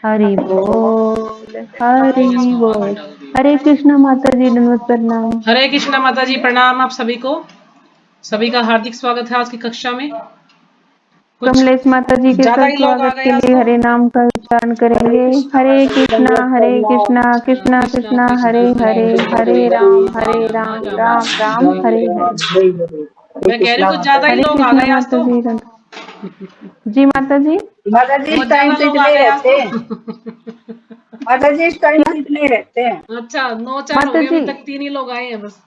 हरि बोल, हरि बोल। हरे कृष्णा माता जी, नमस्ते, प्रणाम। हरे कृष्णा माता जी, प्रणाम आप सभी को। सभी का हार्दिक स्वागत है आज की कक्षा में। कुछ कमलेश माता जी के ज्यादा ही लोग आ स्वागत गए के आज लिए तो। हरे नाम का उच्चारण करेंगे। हरे कृष्णा कृष्णा कृष्णा कृष्णा, हरे हरे, हरे राम, राम राम, हरे हरे। मैं कह रही हूँ कुछ ज्यादा ही हरे लोग आ कृष्णा गए आज माता तो। जी। जी माता जी। माता जी बहुत इस टाइम ज्यादा से लोग आ इतने गए आज रहते हैं। तो। माता जी इस टाइम से इतने रहते हैं। अच्छा 9-4 हो माता गए, अभी जी, तक 3 ही लोग आए हैं बस।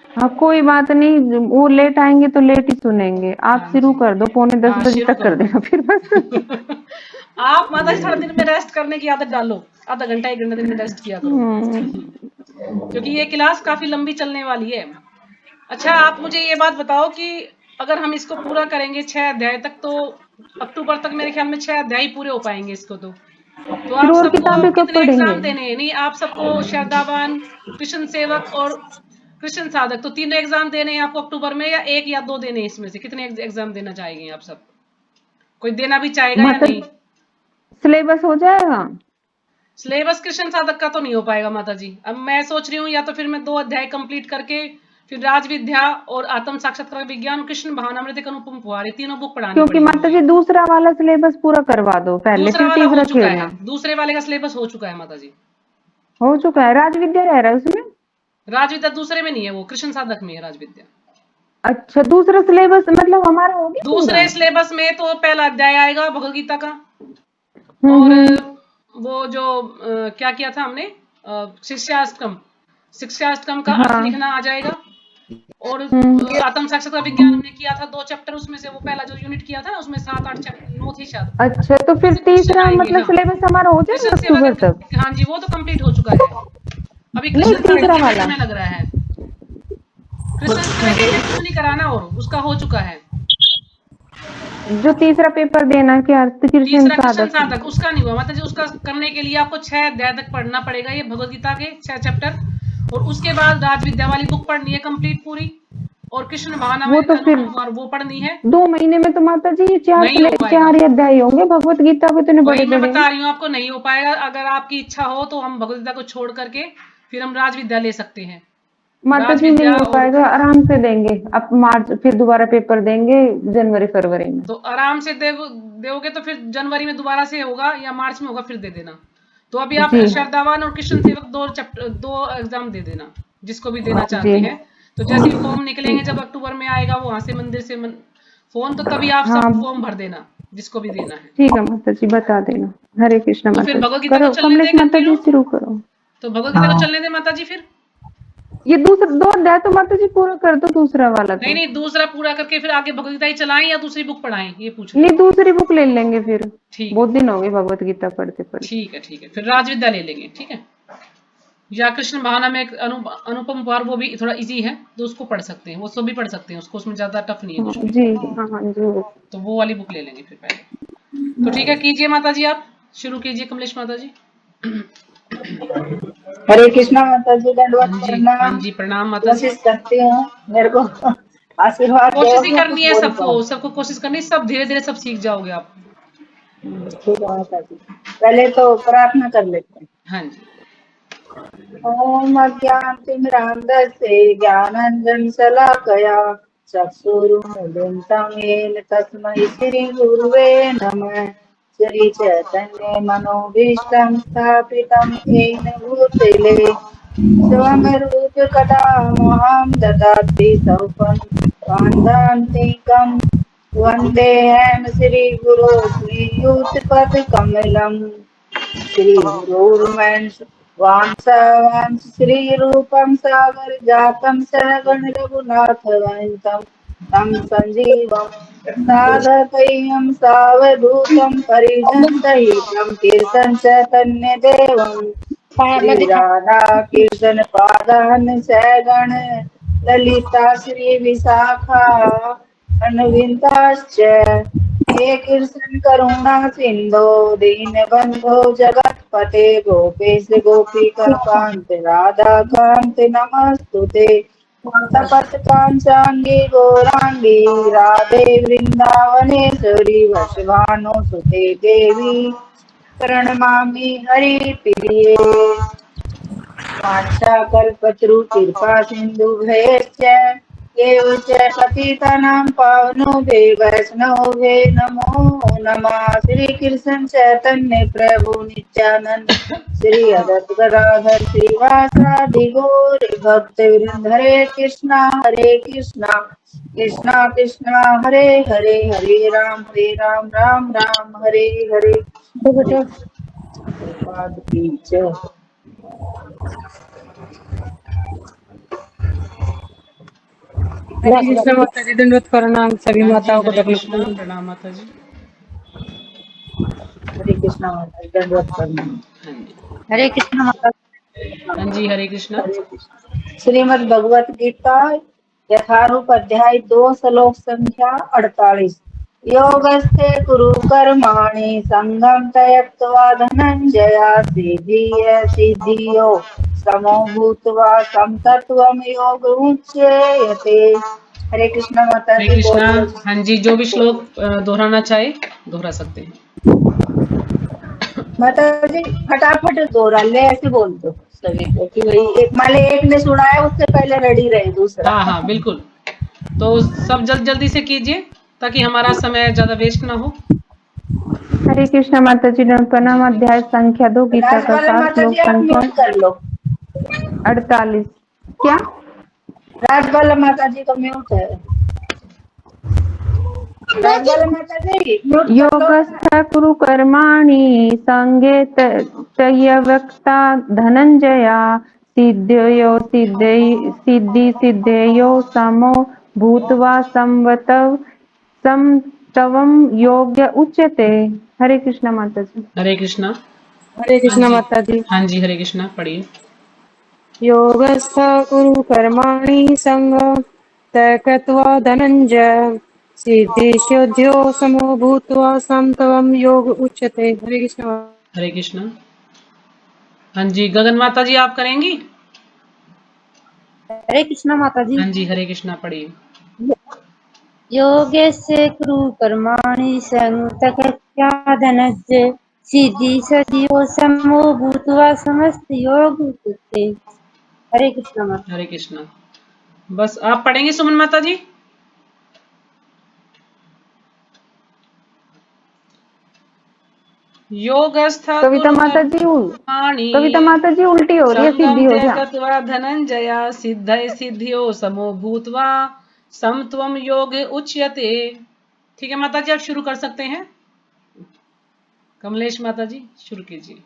हाँ कोई बात नहीं, वो लेट आएंगे तो लेट ही सुनेंगे। आप हाँ शुरू जी, कर दो, 9:45 हाँ बजे शुरू तक कर कर दो। देना फिर बस। आप माता जी थोड़ा दिन में रेस्ट करने की आदत डालो। आधा घंटा 1 घंटा दिन में रेस्ट किया करो। क्योंकि ये क्लास काफी लंबी चलने वाली है। अच्छा आप मुझे ये बात बताओ कि अगर हम इसको पूरा करेंगे 6 अध्याय तक, तो अक्टूबर तक मेरे ख्याल में 6 अध्याय पूरे हो पाएंगे इसको। तो फिर आप और सबको किताबें कब कितने पढ़ेंगे? एग्जाम देने हैं? नहीं, आप सबको श्रद्धावान, कृष्ण सेवक और कृष्ण साधक, तो तीनों एग्जाम देने हैं आपको अक्टूबर में, या 1 या 2 देने हैं? इसमें से कितने एग्जाम देना चाहेंगे आप सब? कोई देना भी चाहेगा या माता नहीं? सिलेबस हो जाएगा? सिलेबस कृष्ण साधक का तो नहीं हो पाएगा माता जी। अब मैं सोच रही हूँ या तो फिर मैं 2 अध्याय कंप्लीट करके फिर राज विद्या और आत्म साक्षात्कार विज्ञान, कृष्ण भावनामृत, अनुपम फुहारी, तीनों बुक पढ़ानी क्योंकि पड़ेगी माता मुझे। जी दूसरा वाला सिलेबस पूरा करवा दो पहले, दूसरा फिर वाला हो तीसरा चुका है, छेड़ना। दूसरे वाले का सिलेबस हो चुका है माता जी। हो चुका है, राज विद्या रह रहा है उसमें। राज विद्या दूसरे में नहीं है, वो कृष्ण साधक में है राज विद्या। अच्छा, दूसरा सिलेबस मतलब हमारा हो गया पूरा। दूसरे सिलेबस में तो पहला अध्याय आएगा भगवत गीता का, और हम्म। वो जो क्या किया था हमने, शिक्षाष्टकम, शिक्षाष्टकम का अर्थ हाँ। लिखना आ जाएगा। और हम्म। आत्म साक्षात्कार विज्ञान हमने किया था 2 चैप्टर, उसमें से वो पहला जो यूनिट किया था ना, उसमें 7-8 चैप्टर 9 थी शायद, अच्छा, तो फिर उससे क्वेश्चन तीसरा आएंगे। मतलब हाँ, सिलेबस हमारा हो कृष्ण जाएगा सेवा अक्टूबर का, तक? हाँ जी वो तो कंप्लीट हो चुका है। अभी नहीं, कृष्ण सेवा तीसरा के लिए वाला। समय लग रहा है। कृष्ण सेवा के लिए कुछ नहीं कराना, और उसका हो चुका है। जो तीसरा पेपर देना, क्या कृष्ण तीसरा कृष्ण साधक? साधक उसका नहीं हुआ मतलब जी, उसका करने के लिए आपको 6 अध्याय तक पढ़ना पड़ेगा, ये भगवत गीता के 6 चैप्टर। और उसके बाद राज विद्या वाली बुक पढ़नी है कंप्लीट पूरी, और कृष्ण वो भावनामृत तो फिर अनुपम और वो पढ़नी है। 2 महीने में तो माता जी ये नहीं हो पाएगा, चार ही अध्याय होंगे भगवत गीता के, इतने बड़े वही मैं बड़े। बता रही हूँ आपको, नहीं हो पाएगा। अगर आपकी इच्छा हो तो हम भगवत गीता को छोड़ करके फिर हम राज विद्या ले सकते हैं। माता राज जी नहीं विद्या हो और पाएगा, आराम से देंगे। अब मार्च फिर दोबारा पेपर देंगे, जनवरी फरवरी में। तो आराम से दोगे तो फिर जनवरी में दोबारा से होगा, या मार्च में होगा, फिर दे देना। तो अभी आप जी। श्रद्धावान और कृष्ण सेवक 2 एग्जाम दे देना, जिसको भी देना जी। चाहते हैं। तो जैसे ही फॉर्म निकलेंगे, ठीक। जब अक्टूबर में आएगा वहां से मंदिर से फोन, तो तभी आप सब हाँ फॉर्म भर देना, जिसको भी देना है। ठीक है माता जी, बता देना। हरे कृष्णा तो फिर माता जी, भगवत गीता को करो चलने कमलेश दे माता जी, कंटिन्यू। शुरू करो। तो भगवत गीता को चलने दे माता जी फिर। ये दूसरा 2 अध्याय तो माता जी पूरा कर दो, दूसरा वाला नहीं तो। नहीं, दूसरा पूरा करके फिर आगे भगवत गीता ही चलाएं या दूसरी बुक पढ़ाएं, ये पूछ रही नहीं, हूँ। दूसरी बुक ले लेंगे फिर। ठीक है, बहुत दिन हो गए भगवत गीता पढ़ते पढ़ते। ठीक है, ठीक है, फिर राज विद्या ले लेंगे, ठीक है। या कृष्ण भावना में एक अनुपम पार, वो भी थोड़ा इजी है, तो उसको पढ़ सकते हैं, वो सब भी पढ़ सकते हैं उसको, उसमें ज्यादा टफ नहीं है हाँ कुछ भी। जी। हाँ हाँ जी। तो वो वाली बुक ले लेंगे फिर पहले। तो ठीक है, कीजिए माता जी, आप शुरू कीजिए कमलेश माता जी। हरे कृष्णा माता जी, दंडवत हाँ जी, हाँ प्रणाम। जी, प्रणाम माता जी। कोशिश करती हूँ मेरे को आशीर्वाद दो, कोशिश ही मैं कुछ करनी है बोल सबको, पाऊँ। सबको कोशिश करनी, सब धीरे धीरे सब सीख जाओगे आप। ठीक है माता जी, पहले तो प्रार्थना कर लेते हैं। हाँ जी। ओम अज्ञानतिमिरान्धस्य ज्ञानाञ्जन शलाकया चक्षुरुन्मीलितं येन तस्मै श्रीगुरुवे नमः। श्रीचैतन्यमनोभीष्टं स्थापितं येन भूतले स्वयं रूपकदा महां ददाति स्वपन् पान्दान्तिकम् वन्देऽहं श्रीगुरो श्रीयुतपदकमलम्। श्रीगुरोर्वंश वांस श्रीरूपं सागर जातं सहगण रघुनाथवंशं तं संजीवं साधकैयं सावधूतं परिजनसहितं कीर्तन चैतन्यदेवं श्रीराधा कीर्तन पादान् सैगण ललिता श्री विशाखा अन्विताश्च हे कृष्ण करुणा सिंधो दीनबंधो जगतपते गोपेश गोपिका कांत राधा कांत नमस्तुते तपत कांचांगी गौरांगी राधे वृंदावनेश्वरी वृषभानुसुते देवी प्रणमामि हरिप्रिये। वाञ्छाकल्पतरुकृपा सिन्धुभ्यश्च एव च पतितानां पावनोऽभि वैष्णवोऽभि नमो नमः। श्रीकृष्ण चैतन्य प्रभु नित्यानंद श्री अद्वैत गदाधर श्रीवासादि गौर भक्तवृंद। हरे कृष्णा कृष्णा कृष्णा हरे हरे, हरे राम राम हरे हरे। तो बेटा प्रभुपाद की जय। हरे कृष्ण माता जी, दंडवत प्रणाम सभी हाँ जी, माताओं को हरे दंडवत कृष्णा, प्रणाम। प्रणाम माता जी। हरे कृष्णा माता जी, दंडवत प्रणाम। हाँ जी, हरे कृष्णा माता हाँ जी, हरे कृष्णा। हरे कृष्णा। श्रीमद् भगवत गीता यथारूप अध्याय 2 श्लोक संख्या 48। योगस्ते कुरु कर्माणि संगम त्यक्त्वा धनंजया सिद्धियो समो भूत्वा समतत्वं योग उच्यते। हरे कृष्णा माता हरे जी, कृष्णा। बोलिए। हाँ जी, जो भी श्लोक दोहराना चाहे दोहरा सकते हैं। माता जी फटाफट दोहरा ले, ऐसे बोल दो सभी को कि भाई एक मान ले एक ने सुना है उससे पहले रेडी रहे दूसरा। हाँ हाँ, बिल्कुल। तो सब जल्दी से कीजिए ताकि हमारा समय ज्यादा वेस्ट ना हो। हरे कृष्णा माता जी, दंड प्रणाम। अध्याय संख्या 2, गीता का राजबाला सार, माता जी श्लोक आप संख्या म्यूट कर लो। 48। क्या? राजबाला माता जी का म्यूट है। राजबाला माता जी म्यूट कर लो ना। योगस्थ कुरु कर्माणि संगे त्यक्त्वा धनंजया सिद्धियो समो भूत्वा समत्वं योग्य उच्यते। हरे कृष्णा माता जी। हरे कृष्णा। हरे हाँ कृष्ण जी, माता जी। हाँ जी, हरे कृष्णा पढ़िए। योगस्थ कुरु कर्माणि संग त्यक्त्वा धनंजय सिद्धियो समो भूत्वा समत्वं योग उच्यते। हरे कृष्ण। हरे कृष्णा। हाँ जी, गगन माता जी आप करेंगी? हरे कृष्णा माता जी। हाँ जी, हरे कृष्णा पढ़िए। योगस्य कुरु कर्माणि संतक्त्या धनंजय सिद्धियो समो भूत्वा समस्त योग उच्यते। हरे कृष्णा माता। हरे कृष्णा। बस आप पढ़ेंगी सुमन माता जी? योगस्थ कविता कुरु माता जी कर्माणि कविता माता जी उल्टी हो रही है, संगम सीधी हो जा। त्यक्त्वा धनंजया सिद्धियो समो भूत्वा समत्वम योग उच्यते। ठीक है माता जी, आप शुरू कर सकते हैं। कमलेश माता जी शुरू कीजिए।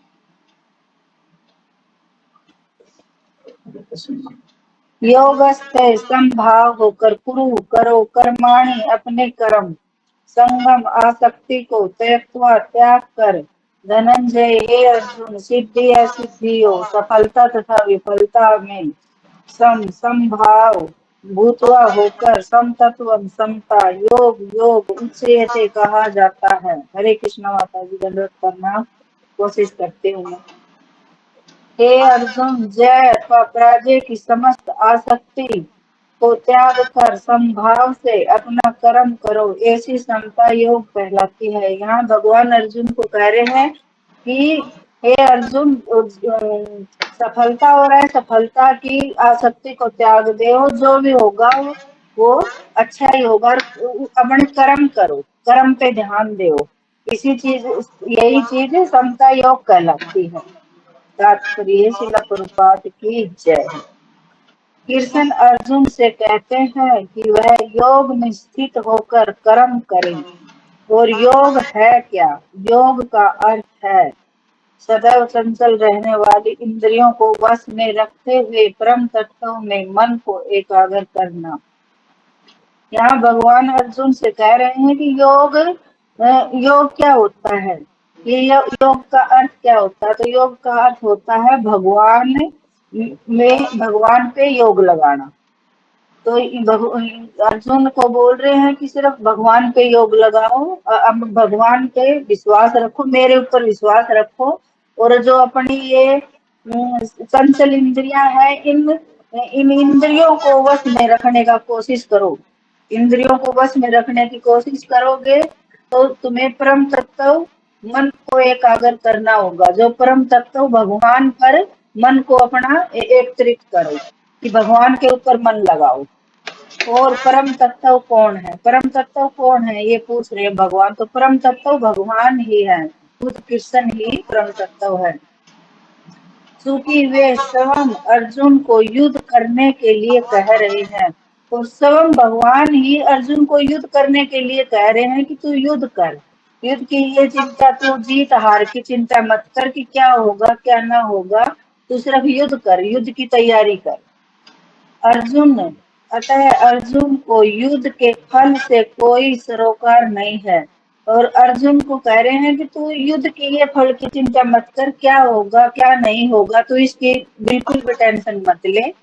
योगस्थ संभाव होकर कुरु करो कर्माणि अपने कर्म, संगम आसक्ति को त्यक्त्वा त्याग कर, धनंजय हे अर्जुन सिद्धि असिद्धियों सफलता तथा विफलता में समभाव भूतवा होकर समतत्व समता योग योग उच्चयते कहा जाता है। हरे कृष्णा माता जी, दंडवत प्रणाम। कोशिश करती हूँ मैं। हे अर्जुन, जय अथवा पराजय की समस्त आसक्ति को त्याग कर समभाव से अपना कर्म करो, ऐसी समता योग कहलाती है। यहाँ भगवान अर्जुन को कह रहे हैं कि हे अर्जुन, सफलता हो रहा है, सफलता की आसक्ति को त्याग दो, जो भी होगा वो अच्छा ही होगा। अपने कर्म करो, कर्म पे ध्यान दो। इसी चीज यही चीज समता योग कहलाती है। तात्पर्य शिला प्रभुपाद की जय। कृष्ण अर्जुन से कहते हैं कि वह योग में स्थित होकर कर्म करे। और योग है क्या? योग का अर्थ है सदैव चंचल रहने वाली इंद्रियों को वश में रखते हुए परम तत्वों में मन को एकाग्र करना। यहाँ भगवान अर्जुन से कह रहे हैं कि योग क्या होता है? ये योग का अर्थ क्या होता है? तो योग का अर्थ होता है भगवान पे योग लगाना। तो अर्जुन को बोल रहे हैं कि सिर्फ भगवान पे योग लगाओ, अब भगवान पे विश्वास रखो, मेरे ऊपर विश्वास रखो। और जो अपनी ये चंचल इंद्रियां हैं, इन इन इंद्रियों को वश में रखने का कोशिश करो। इंद्रियों को वश में रखने की कोशिश करोगे तो तुम्हें परम तत्व मन को एकाग्र करना होगा। जो परम तत्व भगवान पर मन को अपना एकत्रित करो, कि भगवान के ऊपर मन लगाओ। और परम तत्व कौन है? परम तत्व कौन है ये पूछ रहे हैं भगवान। तो परम तत्व भगवान ही है, खुद कृष्ण ही परम तत्व है। चूंकि वे स्वयं अर्जुन को युद्ध करने के लिए कह रहे हैं, तो स्वयं भगवान ही अर्जुन को युद्ध करने के लिए कह रहे हैं कि तू युद्ध कर। युद्ध की ये चिंता, तू जीत हार की चिंता मत कर कि क्या होगा क्या ना होगा, तू सिर्फ युद्ध कर, युद्ध की तैयारी कर। अर्जुन अतः अर्जुन को युद्ध के फल से कोई सरोकार नहीं है। और अर्जुन को कह रहे हैं कि तू युद्ध के ये फल की चिंता मत कर, क्या होगा क्या नहीं होगा, तू इसकी बिल्कुल भी टेंशन मत ले,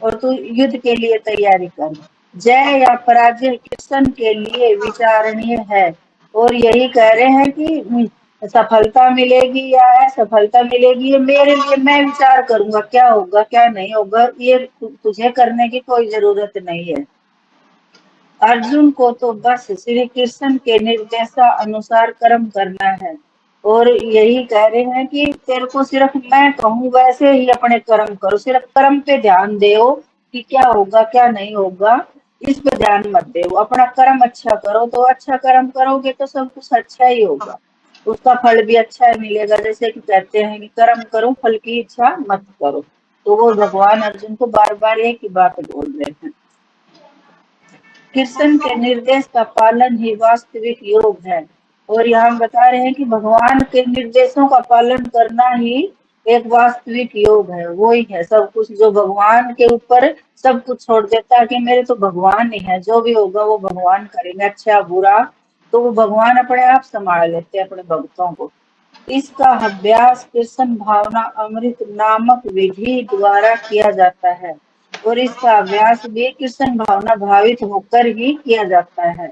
और तू युद्ध के लिए तैयारी कर। जय या पराजय कृष्ण के लिए विचारणीय है। और यही कह रहे हैं कि सफलता मिलेगी या असफलता मिलेगी, ये मेरे लिए, मैं विचार करूंगा क्या होगा क्या नहीं होगा, ये तुझे करने की कोई जरूरत नहीं है। अर्जुन को तो बस श्री कृष्ण के निर्देशानुसार कर्म करना है। और यही कह रहे हैं कि तेरे को सिर्फ मैं कहूँ वैसे ही अपने कर्म करो, सिर्फ कर्म पे ध्यान दो कि क्या होगा क्या नहीं होगा, इस पे ध्यान मत दो। अपना कर्म अच्छा करो, तो अच्छा कर्म करोगे तो सब कुछ अच्छा ही होगा, उसका फल भी अच्छा मिलेगा। जैसे कि कहते हैं कि कर्म करो फल की इच्छा मत करो, तो वो भगवान अर्जुन को बार बार एक ही बात बोल रहे हैं। कृष्ण के निर्देश का पालन ही वास्तविक योग है। और यहाँ बता रहे हैं कि भगवान के निर्देशों का पालन करना ही एक वास्तविक योग है। वो ही है सब कुछ, जो भगवान के ऊपर सब कुछ छोड़ देता है कि मेरे तो भगवान ही है, जो भी होगा वो भगवान करेंगे, अच्छा बुरा तो वो भगवान अपने आप संभाल लेते हैं अपने भक्तों को। इसका अभ्यास कृष्ण भावना अमृत नामक विधि द्वारा किया जाता है। और इसका अभ्यास भी कृष्ण भावना भावित होकर ही किया जाता है।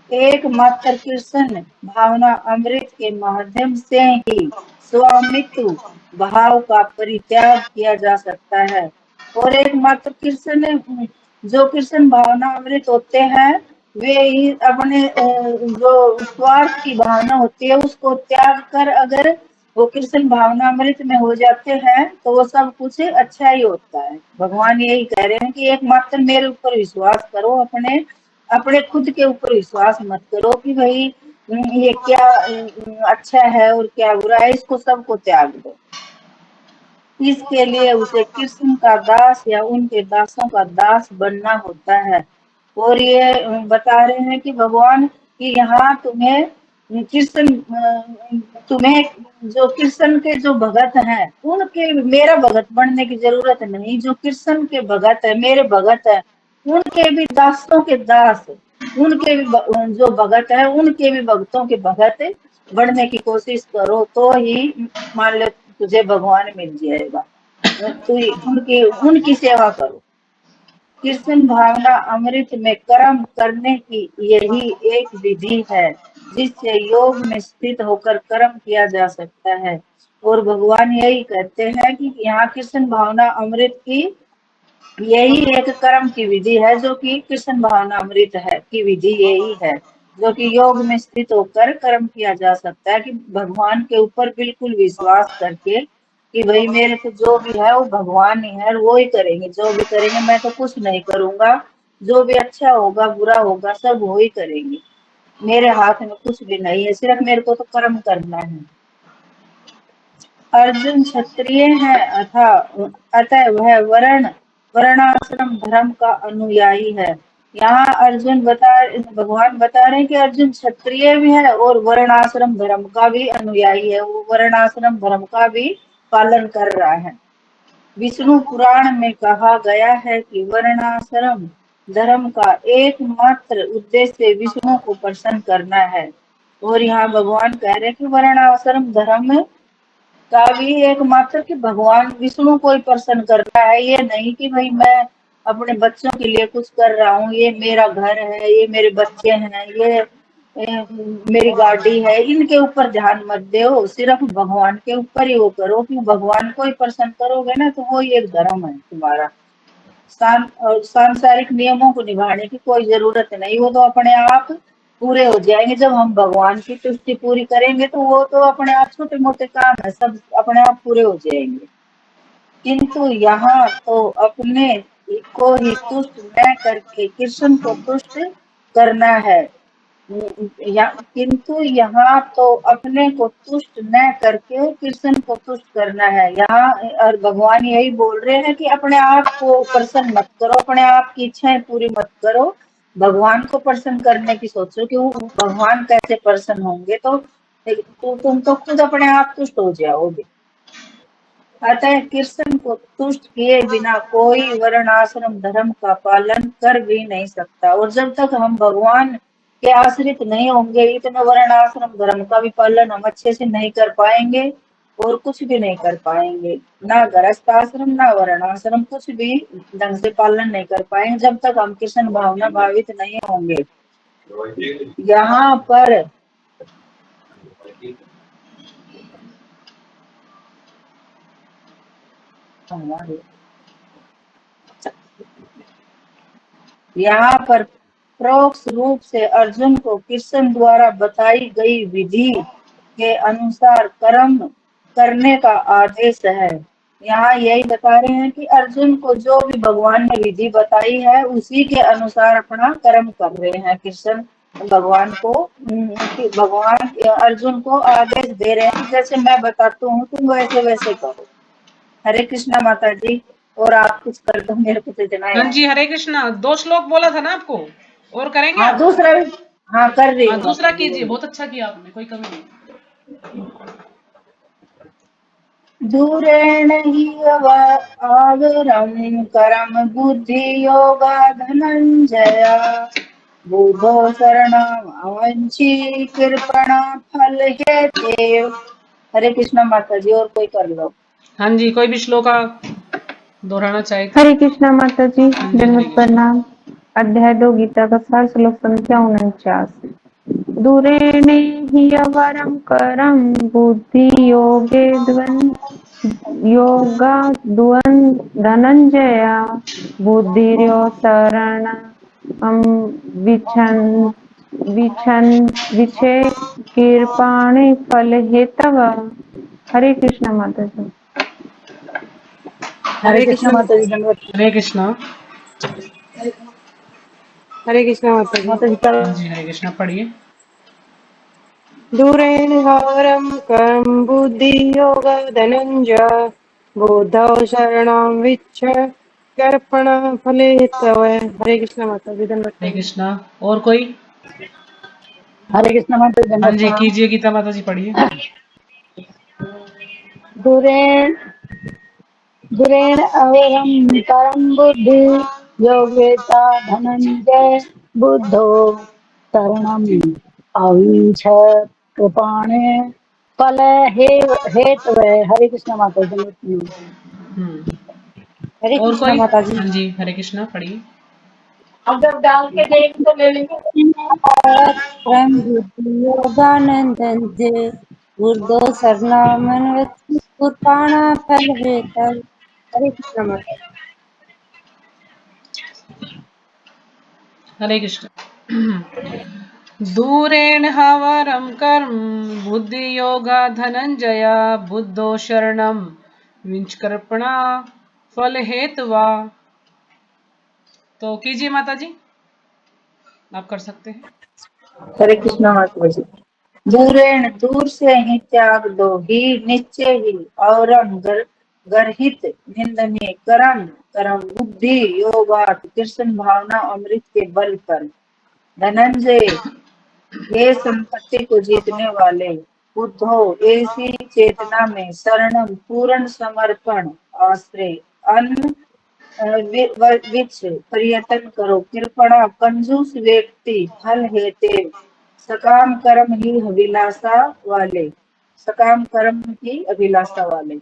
एकमात्र कृष्ण भावना अमृत के माध्यम से ही स्वामित्व भाव का परित्याग किया जा सकता है। और एकमात्र कृष्ण, जो कृष्ण भावना अमृत होते हैं, वे ही अपने जो स्वार्थ की भावना होती है उसको त्याग कर अगर वो कृष्ण भावना अमृत में हो जाते हैं तो वो सब कुछ अच्छा ही होता है। भगवान यही कह रहे हैं कि एकमात्र मेरे ऊपर विश्वास करो, अपने अपने खुद के ऊपर विश्वास मत करो कि भाई ये क्या अच्छा है और क्या बुरा है, इसको सबको त्याग दो। इसके लिए उसे कृष्ण का दास या उनके दासों का दास बनना होता है। और ये बता रहे हैं कि भगवान कि यहाँ तुम्हें कृष्ण तुम्हें जो कृष्ण के जो भगत हैं उनके मेरा भगत बनने की जरूरत नहीं, जो कृष्ण के भगत है मेरे भगत है उनके भी दासों के दास, उनके भी जो भगत है उनके भी भक्तों के भगत बढ़ने की कोशिश करो, तो ही मान लो तुझे भगवान मिल जाएगा। तू उनकी उनकी सेवा करो। कृष्ण भावना अमृत में कर्म करने की यही एक विधि है जिससे योग में स्थित होकर कर्म किया जा सकता है। और भगवान यही कहते हैं कि यहाँ कृष्ण भावना अमृत की यही एक कर्म की विधि है, जो कि कृष्ण भावना अमृत है की विधि यही है, जो कि योग में स्थित होकर कर्म किया जा सकता है। कि भगवान के ऊपर बिल्कुल विश्वास करके कि भाई मेरे को जो भी है वो भगवान ही है और वो ही करेंगे, जो भी करेंगे, मैं तो कुछ नहीं करूंगा, जो भी अच्छा होगा बुरा होगा सब वो ही करेंगे, मेरे हाथ में कुछ भी नहीं है, सिर्फ मेरे को तो कर्म करना है। अर्जुन क्षत्रिय है अतः वह वर्णाश्रम धर्म का अनुयायी है। यहाँ भगवान बता रहे हैं कि अर्जुन क्षत्रिय भी है और वर्णाश्रम धर्म का भी अनुयायी है, वो वर्णाश्रम धर्म का भी पालन कर रहा है। विष्णु पुराण में कहा गया है कि वर्णाश्रम धर्म का एकमात्र उद्देश्य विष्णु को प्रसन्न करना है। और यहाँ भगवान कह रहे हैं कि वर्णाश्रम धर्म का भी एकमात्र कि भगवान विष्णु को ही प्रसन्न करना है, ये नहीं कि भाई मैं अपने बच्चों के लिए कुछ कर रहा हूँ, ये मेरा घर है, ये मेरे बच्चे हैं, ये मेरी गाड़ी है, इनके ऊपर ध्यान मत दो, सिर्फ भगवान के ऊपर ही वो करो। कि भगवान को ही प्रसन्न करोगे ना तो वो ही एक धर्म है तुम्हारा। सांसारिक नियमों को निभाने की कोई जरूरत नहीं, वो तो अपने आप पूरे हो जाएंगे। जब हम भगवान की तुष्टि पूरी करेंगे तो वो तो अपने आप छोटे मोटे काम है, सब अपने आप पूरे हो जाएंगे। किंतु यहाँ तो अपने को ही तुष्ट न करके कृष्ण को तुष्ट करना है। किंतु यहाँ तो अपने को तुष्ट न करके कृष्ण को तुष्ट करना है। यहाँ और भगवान यही बोल रहे हैं कि अपने आप को प्रसन्न मत करो, अपने आप की इच्छाएं पूरी मत करो, भगवान को प्रसन्न करने की सोचो कि वो भगवान कैसे प्रसन्न होंगे। तो तुम तो खुद अपने आप तुष्ट हो जाओगे। अतः कृष्ण को तुष्ट किए बिना कोई वर्ण आश्रम धर्म का पालन कर भी नहीं सकता। और जब तक हम भगवान के आश्रित नहीं होंगे, इतने वर्ण आश्रम धर्म का भी पालन हम अच्छे से नहीं कर पाएंगे और कुछ भी नहीं कर पाएंगे। ना गृहस्थ आश्रम ना वर्ण आश्रम कुछ भी ढंग से पालन नहीं कर पाएंगे जब तक हम कृष्ण भावना भावित नहीं होंगे। यहाँ पर यहाँ पर परोक्ष रूप से अर्जुन को कृष्ण द्वारा बताई गई विधि के अनुसार कर्म करने का आदेश है। यहाँ यही बता रहे हैं कि अर्जुन को जो भी भगवान ने विधि बताई है उसी के अनुसार अपना कर्म कर रहे हैं कृष्ण। भगवान को कि भगवान अर्जुन को आदेश दे रहे हैं कि जैसे मैं बताता हूँ तुम वैसे वैसे करो। हरे कृष्णा माता जी। और आप कुछ कर दो, मेरे को तो इतना हाँ है। जी, हरे कृष्णा। 2 श्लोक बोला था ना आपको, और करेंगे हाँ आप? दूसरा भी, हाँ कर रही हाँ, हूँ दूसरा माता जी कीजिए, बोलिए। बहुत अच्छा किया आपने, कोई कमी नहीं। दूरेण हि आवरं करम बुद्धि योगा धनंजय बुधो शरणम अवंची कृपणा फल हेतेव। हरे कृष्णा माता जी। और कोई कर लो। हाँ जी, कोई भी श्लोक दोहराना चाहे तो। हरे कृष्णा माता जी, हाँ जी, हरे दंडवत कृष्णा। प्रणाम। अध्याय 2 गीता का सार, श्लोक संख्या 49। दूरेणे हि अवरं करं बुद्धि योगे योगा धनंजय बुद्धिर्योसरणं विच्छन् विच्छे कृपाणि फल हेतव। हरे कृष्णा माता जी। हरे हरे कृष्णा कृष्ण माता जी दंडवत। हरे कृष्णा। हरे कृष्ण माता जी। माता जी कर। हाँ जी, हरे कृष्णा पढ़िए। दूरेण हरं करं बुद्धि योग धनंजय बुद्धौ शरणं विच्छ कर्पण फले तव। हरे कृष्ण माता जी दंडवत हरे प्रणाम। कृष्णा। और कोई? हरे कृष्णा माता जी हाँ दंडवत जी, प्रणाम। कीजिए गीता माता जी, पढ़िए। दूरेण दूरेण अवरं परं बुद्धि योगेता धनंजय बुद्धो शरणम् अवीक्ष कृपाणे फल हेतवे। हरे कृष्ण माता जी धन्यवाद। हम्म। हरे और कृष्ण कोई? माता जी। हाँ जी, हरे कृष्णा पढ़िए। अब जब डाल के देख तो ले लेंगे। परम बुद्धि योगानंदन बुद्धो शरणमनवति कृपाणा फल हेतव। हरे कृष्ण माता। हरे कृष्ण। दूरेण हवरं कर्म बुद्धि योगा धनंजय बुद्धो शरणम विंचकर्पणा फल हेतवा। तो कीजिए माता जी, आप कर सकते हैं। हरे कृष्ण माता जी। दूरेण दूर से ही त्याग दो ही निश्चय ही और गर्हित निंदनीय कर्म कर्म बुद्धि योगात कृष्ण भावना अमृत के बल पर। धनंजय ये संपत्ति को जीतने वाले बुद्धो ऐसी चेतना में शरणम पूर्ण समर्पण आश्रय अन्न विच पर्यटन करो। कृपणा कंजूस व्यक्ति फल हेते सकाम कर्म ही अभिलाषा वाले सकाम कर्म की अभिलाषा वाले।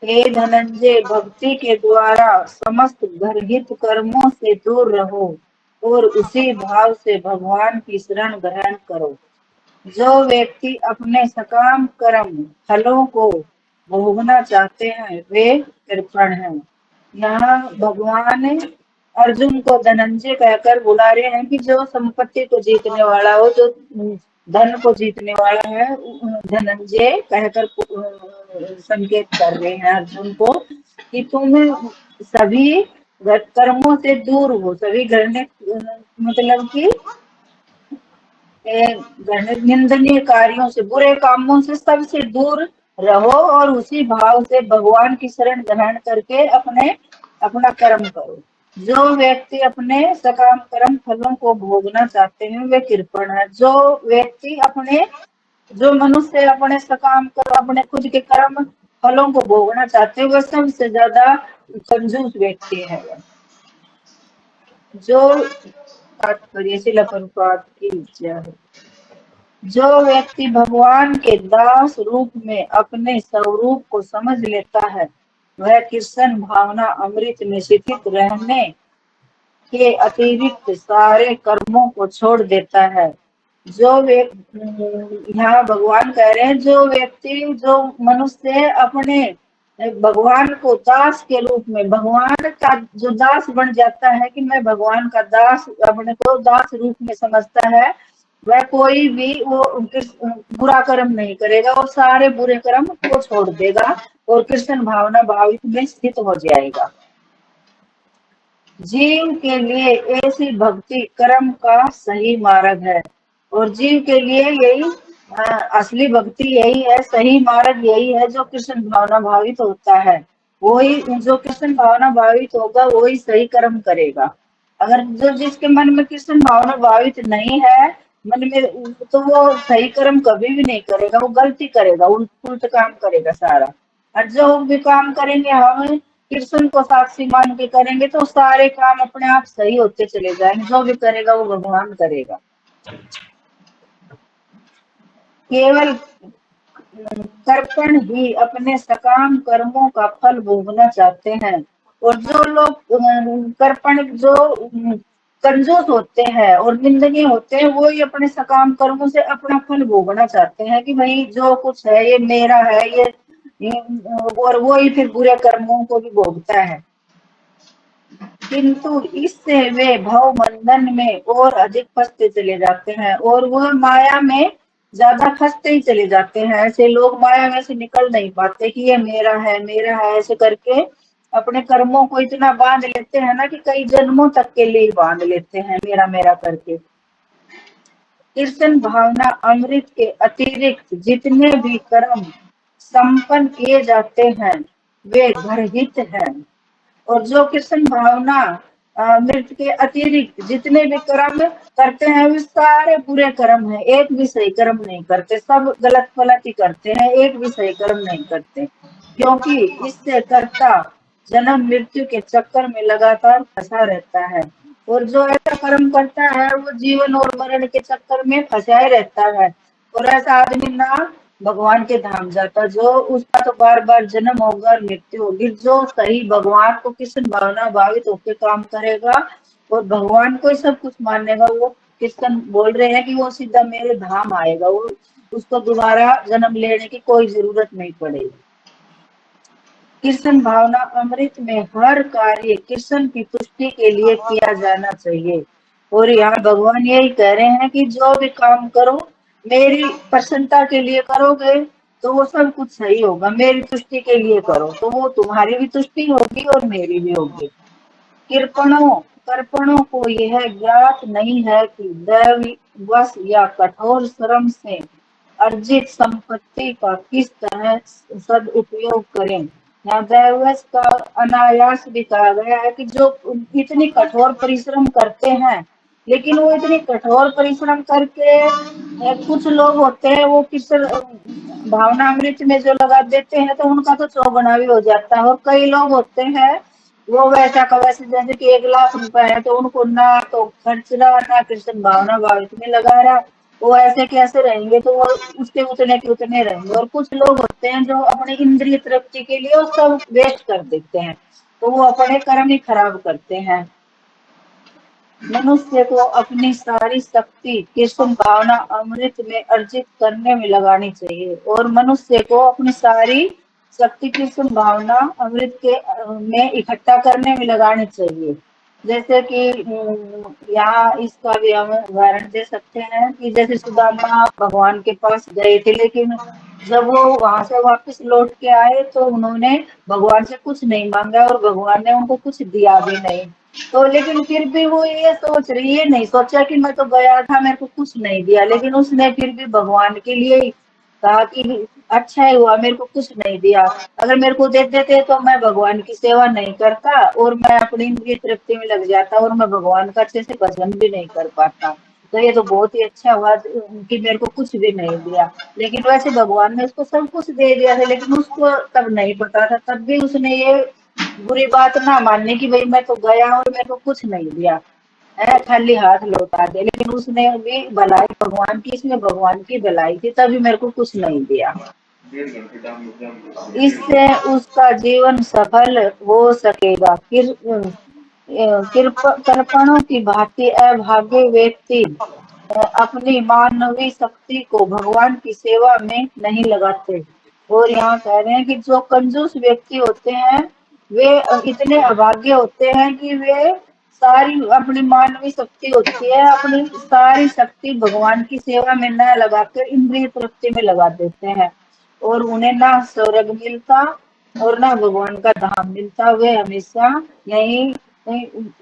हे धनंजय भक्ति के द्वारा समस्त गर्हित कर्मों से दूर रहो और उसी भाव से भगवान की शरण ग्रहण करो। जो व्यक्ति अपने सकाम कर्म फलों को भोगना चाहते हैं वे कृपण हैं। यहाँ भगवान अर्जुन को धनंजय कहकर बुला रहे हैं कि जो संपत्ति को जीतने वाला हो, जो धन को जीतने वाला है, धनंजय कहकर संकेत कर रहे हैं अर्जुन को कि तुम सभी कर्मों से दूर हो, सभी घृणित मतलब कि निंदनीय कार्यों से, बुरे कामों से, सबसे दूर रहो और उसी भाव से भगवान की शरण ग्रहण करके अपना कर्म करो। जो व्यक्ति अपने सकाम कर्म फलों को भोगना चाहते हैं वे कृपण है। जो मनुष्य अपने सकाम कर्म, अपने खुद के कर्म फलों को भोगना चाहते हैं, वह सबसे ज्यादा कंजूस व्यक्ति है। जो तात्पर्य शिला प्रभुपाद की इच्छा है। जो व्यक्ति भगवान के दास रूप में अपने स्वरूप को समझ लेता है, वह कृष्ण भावना अमृत में स्थित रहने के अतिरिक्त सारे कर्मों को छोड़ देता है। यहाँ भगवान कह रहे हैं, जो मनुष्य अपने भगवान को दास के रूप में, भगवान का जो दास बन जाता है कि मैं भगवान का दास, अपने को दास रूप में समझता है, वह कोई भी वो बुरा कर्म नहीं करेगा और सारे बुरे कर्म को छोड़ देगा और कृष्ण भावना भावित में स्थित हो जाएगा। जीव के लिए ऐसी भक्ति कर्म का सही मार्ग है और जीव के लिए यही असली भक्ति यही है, सही मार्ग यही है। जो कृष्ण भावना भावित होता है, वही जो कृष्ण भावना भावित होगा वही सही कर्म करेगा। अगर जिसके मन में कृष्ण भावना भावित नहीं है मन में, तो वो सही कर्म कभी भी नहीं करेगा, वो गलती करेगा, उल्ट काम करेगा सारा। और जो भी काम करेंगे हम कृष्ण को साक्षी मान के करेंगे तो सारे काम अपने आप सही होते चले जाएंगे। जो भी करेगा वो भगवान करेगा। केवल कर्पण ही अपने सकाम कर्मों का फल भोगना चाहते हैं और जो लोग कर्पण, जो कंजूस होते हैं और निंदनीय होते हैं, वो ही अपने सकाम कर्मों से अपना फल भोगना चाहते हैं कि भाई जो कुछ है ये मेरा है, और वो ही फिर बुरे कर्मों को भी भोगता है। किंतु इससे वे भव बंधन में और अधिक फंसते चले जाते हैं और वह माया में ज्यादा फंसते ही चले जाते हैं। ऐसे लोग माया में से निकल नहीं पाते कि ये मेरा है ऐसे करके अपने कर्मों को इतना बांध लेते हैं ना कि कई जन्मों तक के लिए बांध लेते हैं मेरा करके। कृष्ण भावना अमृत के अतिरिक्त जितने भी कर्म संपन्न किए जाते हैं वे घरहित हैं और जो कृष्ण भावना अमृत के अतिरिक्त जितने भी कर्म करते हैं वे सारे बुरे कर्म हैं, एक भी सही कर्म नहीं करते, सब गलत फलत ही करते हैं, एक भी सही कर्म नहीं करते। क्योंकि इससे कर्ता जन्म मृत्यु के चक्कर में लगातार फंसा रहता है और जो ऐसा कर्म करता है वो जीवन और मरण के चक्कर में फंसा ही रहता है और ऐसा आदमी ना भगवान के धाम जाता। जो उसका तो बार बार जन्म होगा और मृत्यु होगी। जो सही भगवान को कृष्ण भावना भावित होकर काम करेगा और भगवान को ही सब कुछ मानेगा, वो कृष्ण बोल रहे हैं कि वो सीधा मेरे धाम आएगा, वो उसको दोबारा जन्म लेने की कोई जरूरत नहीं पड़ेगी। कृष्ण भावना अमृत में हर कार्य कृष्ण की तुष्टि के लिए किया जाना चाहिए और यहाँ भगवान यही कह रहे हैं कि जो भी काम करो मेरी प्रसन्नता के लिए करोगे तो वो सब कुछ सही होगा, मेरी तुष्टि के लिए करो तो वो तुम्हारी भी तुष्टि होगी और मेरी भी होगी। कर्पणों को यह ज्ञात नहीं है कि दैवी वश या कठोर श्रम से अर्जित संपत्ति का किस तरह सदुपयोग करें। यहाँ दैववश का अनायास भी कहा गया है कि जो इतनी कठोर परिश्रम करते हैं, लेकिन वो इतनी कठोर परिश्रम करके कुछ लोग होते हैं वो किस भावना अमृत में जो लगा देते हैं तो उनका तो चौगुना भी हो जाता है और कई लोग होते हैं वो वैसा का वैसे, जैसे कि 1 लाख रुपए है तो उनको ना तो खर्च रहा ना कृष्ण भावना भावित में लगा रहा, वो ऐसे कैसे रहेंगे, तो वो उसके उतने के उतने रहेंगे। और कुछ लोग होते हैं जो अपने इंद्रिय तृप्ति के लिए वो सब वेस्ट कर देते हैं तो वो अपने कर्म ही खराब करते हैं। मनुष्य को अपनी सारी शक्ति कृष्ण भावना अमृत में अर्जित करने में लगानी चाहिए और मनुष्य को अपनी सारी शक्ति कृष्ण भावना अमृत के में इकट्ठा करने में लगानी चाहिए। जैसे कि यहाँ इसका भी हम उदाहरण दे सकते हैं कि जैसे सुदामा भगवान के पास गए थे, लेकिन जब वो वहां से वापस लौट के आए तो उन्होंने भगवान से कुछ नहीं मांगा और भगवान ने उनको कुछ दिया भी नहीं। तो लेकिन फिर भी वो ये नहीं सोचा कि मैं तो गया था, मेरे को कुछ नहीं दिया, लेकिन उसने फिर भी भगवान के लिए ही कहा कि अच्छा ही हुआ मेरे को कुछ नहीं दिया, अगर मेरे को दे देते तो मैं भगवान की सेवा नहीं करता और मैं अपनी इंद्रिय तृप्ति में लग जाता और मैं भगवान का अच्छे से भजन भी नहीं कर पाता। तो ये तो बहुत ही अच्छा हुआ कि मेरे को कुछ भी नहीं दिया। लेकिन वैसे भगवान ने उसको सब कुछ दे दिया था, लेकिन उसको तब नहीं पता था, तब भी उसने ये बुरी बात ना मानने की भाई मैं तो गया और मेरे को कुछ नहीं दिया है, खाली हाथ लौटा दे, लेकिन उसने भी भलाई भगवान की, इसमें भगवान की भलाई थी, तभी मेरे को कुछ नहीं दिया। इससे उसका जीवन सफल हो सकेगा। कृपणों की भांति अभागे व्यक्ति अपनी मानवीय शक्ति को भगवान की सेवा में नहीं लगाते। और यहाँ कह रहे हैं कि जो कंजूस व्यक्ति होते हैं वे इतने अभागे होते हैं कि वे सारी अपनी मानवीय शक्ति होती है, अपनी सारी शक्ति भगवान की सेवा में न लगाकर इंद्रिय तृप्ति में लगा देते हैं और उन्हें ना स्वर्ग मिलता और ना भगवान का धाम मिलता। वे हमेशा यही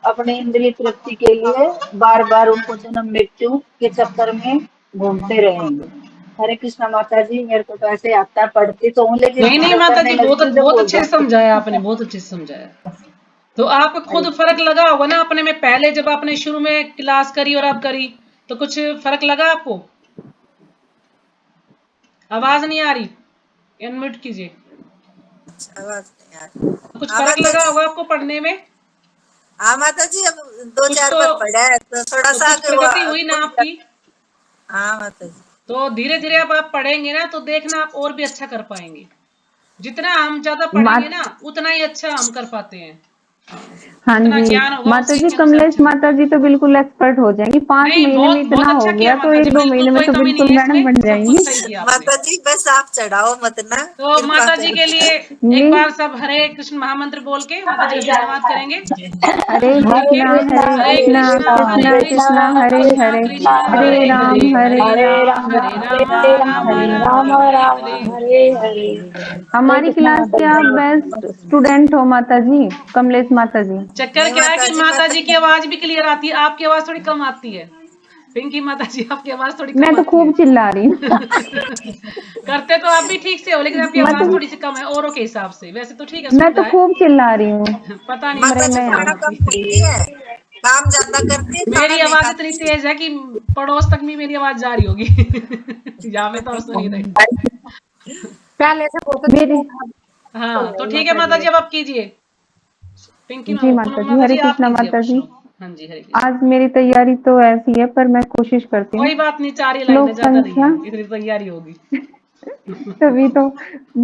अपने इंद्रिय तृप्ति के लिए बार बार उनको जन्म मृत्यु के चक्कर में घूमते रहेंगे। हरे कृष्णा माता जी, मेरे को तो ऐसे आता है, पढ़ती तो हूँ लेकिन नहीं नहीं जब माता करने जी, बहुत लगती हूँ जब बहुत भूल अच्छे से जाती समझाया आपने, बहुत अच्छे से समझाया। तो आपको खुद हूँ। फर्क लगा होगा ना अपने में, पहले जब आपने शुरू में क्लास करी और अब करी तो कुछ फर्क लगा आपको? आवाज नहीं आ रही, अनम्यूट कीजिए। आवाज नहीं आ रही। कुछ हाँ फर्क माता लगा जी, होगा आपको पढ़ने में? हाँ माता जी, अब दो कुछ चार तो बार पढ़ा है तो थोड़ा सा कुछ आगे प्रगति हुई ना खुल आपकी? जाता। हाँ माता जी। तो धीरे धीरे अब आप पढ़ेंगे ना तो देखना आप और भी अच्छा कर पाएंगे। जितना हम ज्यादा मात पढ़ेंगे ना उतना ही अच्छा हम कर पाते हैं। हाँ जितना जी, ज्ञान होगा माता उसी जी में हमसे कमलेश अच्छा। माता जी तो बिल्कुल एक्सपर्ट हो जाएंगी, 5 नहीं, महीने में बहुत बहुत इतना हो अच्छा किया गया तो माता जी, 1-2 बिल्कुल महीने में कोई तो कमी नहीं बिल्कुल है मैडम इसमें, बन सब कुछ जाएंगी। सही किया आपने। माता जी बस आप चढ़ाओ मत ना, तो कृपा माता जी के करके। लिए एक नहीं, बार सब हरे कृष्ण महामंत्र बोल के माता जी का धन्यवाद करेंगे। हरे ठीक है, कृष्णा हरे हरे कृष्णा कृष्णा हरे कृष्णा कृष्णा कृष्णा हरे कृष्णा हरे कृष्णा हरे हरे राम हरे हरे हरे राम राम हरे राम राम राम राम हरे राम हरे। हरे हरे। हमारी क्लास के आप बेस्ट स्टूडेंट हो माता जी, कमलेश माता जी। चक्कर नहीं क्या है माता कि जी, मैं माता तो जी की आवाज भी क्लियर आती है, आपकी आवाज थोड़ी कम आती है। पिंकी माता जी आपकी आवाज थोड़ी मैं कम तो आती खूब है। चिल्ला रही हूँ। करते तो आप भी ठीक से हो, लेकिन आपकी माता आवाज जी थोड़ी सी कम है औरों के हिसाब से। वैसे तो ठीक है, मैं सुन तो रहा है। खूब चिल्ला रही हूँ। पता नहीं माता मेरे जी को नया कम खाना आती कम है। खाती है, काम ज्यादा करती है, खाना मेरी नहीं आवाज इतनी खाती। तेज है कि पड़ोस तक भी मेरी आवाज जा रही होगी। यहाँ में तो आप सुन ही रहे। पहले से बहुत मेरी अच्छी हाँ तो ठीक है माता जी, अब आप कीजिए। पिंकी जी माता जी, माता हरे जी आप कृष्णा कीजिए अब माता जी। श्लोक। हाँ जी, हरे कृष्ण। आज मेरी तैयारी तो ऐसी है पर मैं कोशिश करती हूँ। कोई बात नहीं, 4 ही लाइन है, श्लोक ज्यादा नहीं संख्या, है, इतनी तैयारी होगी। तभी तो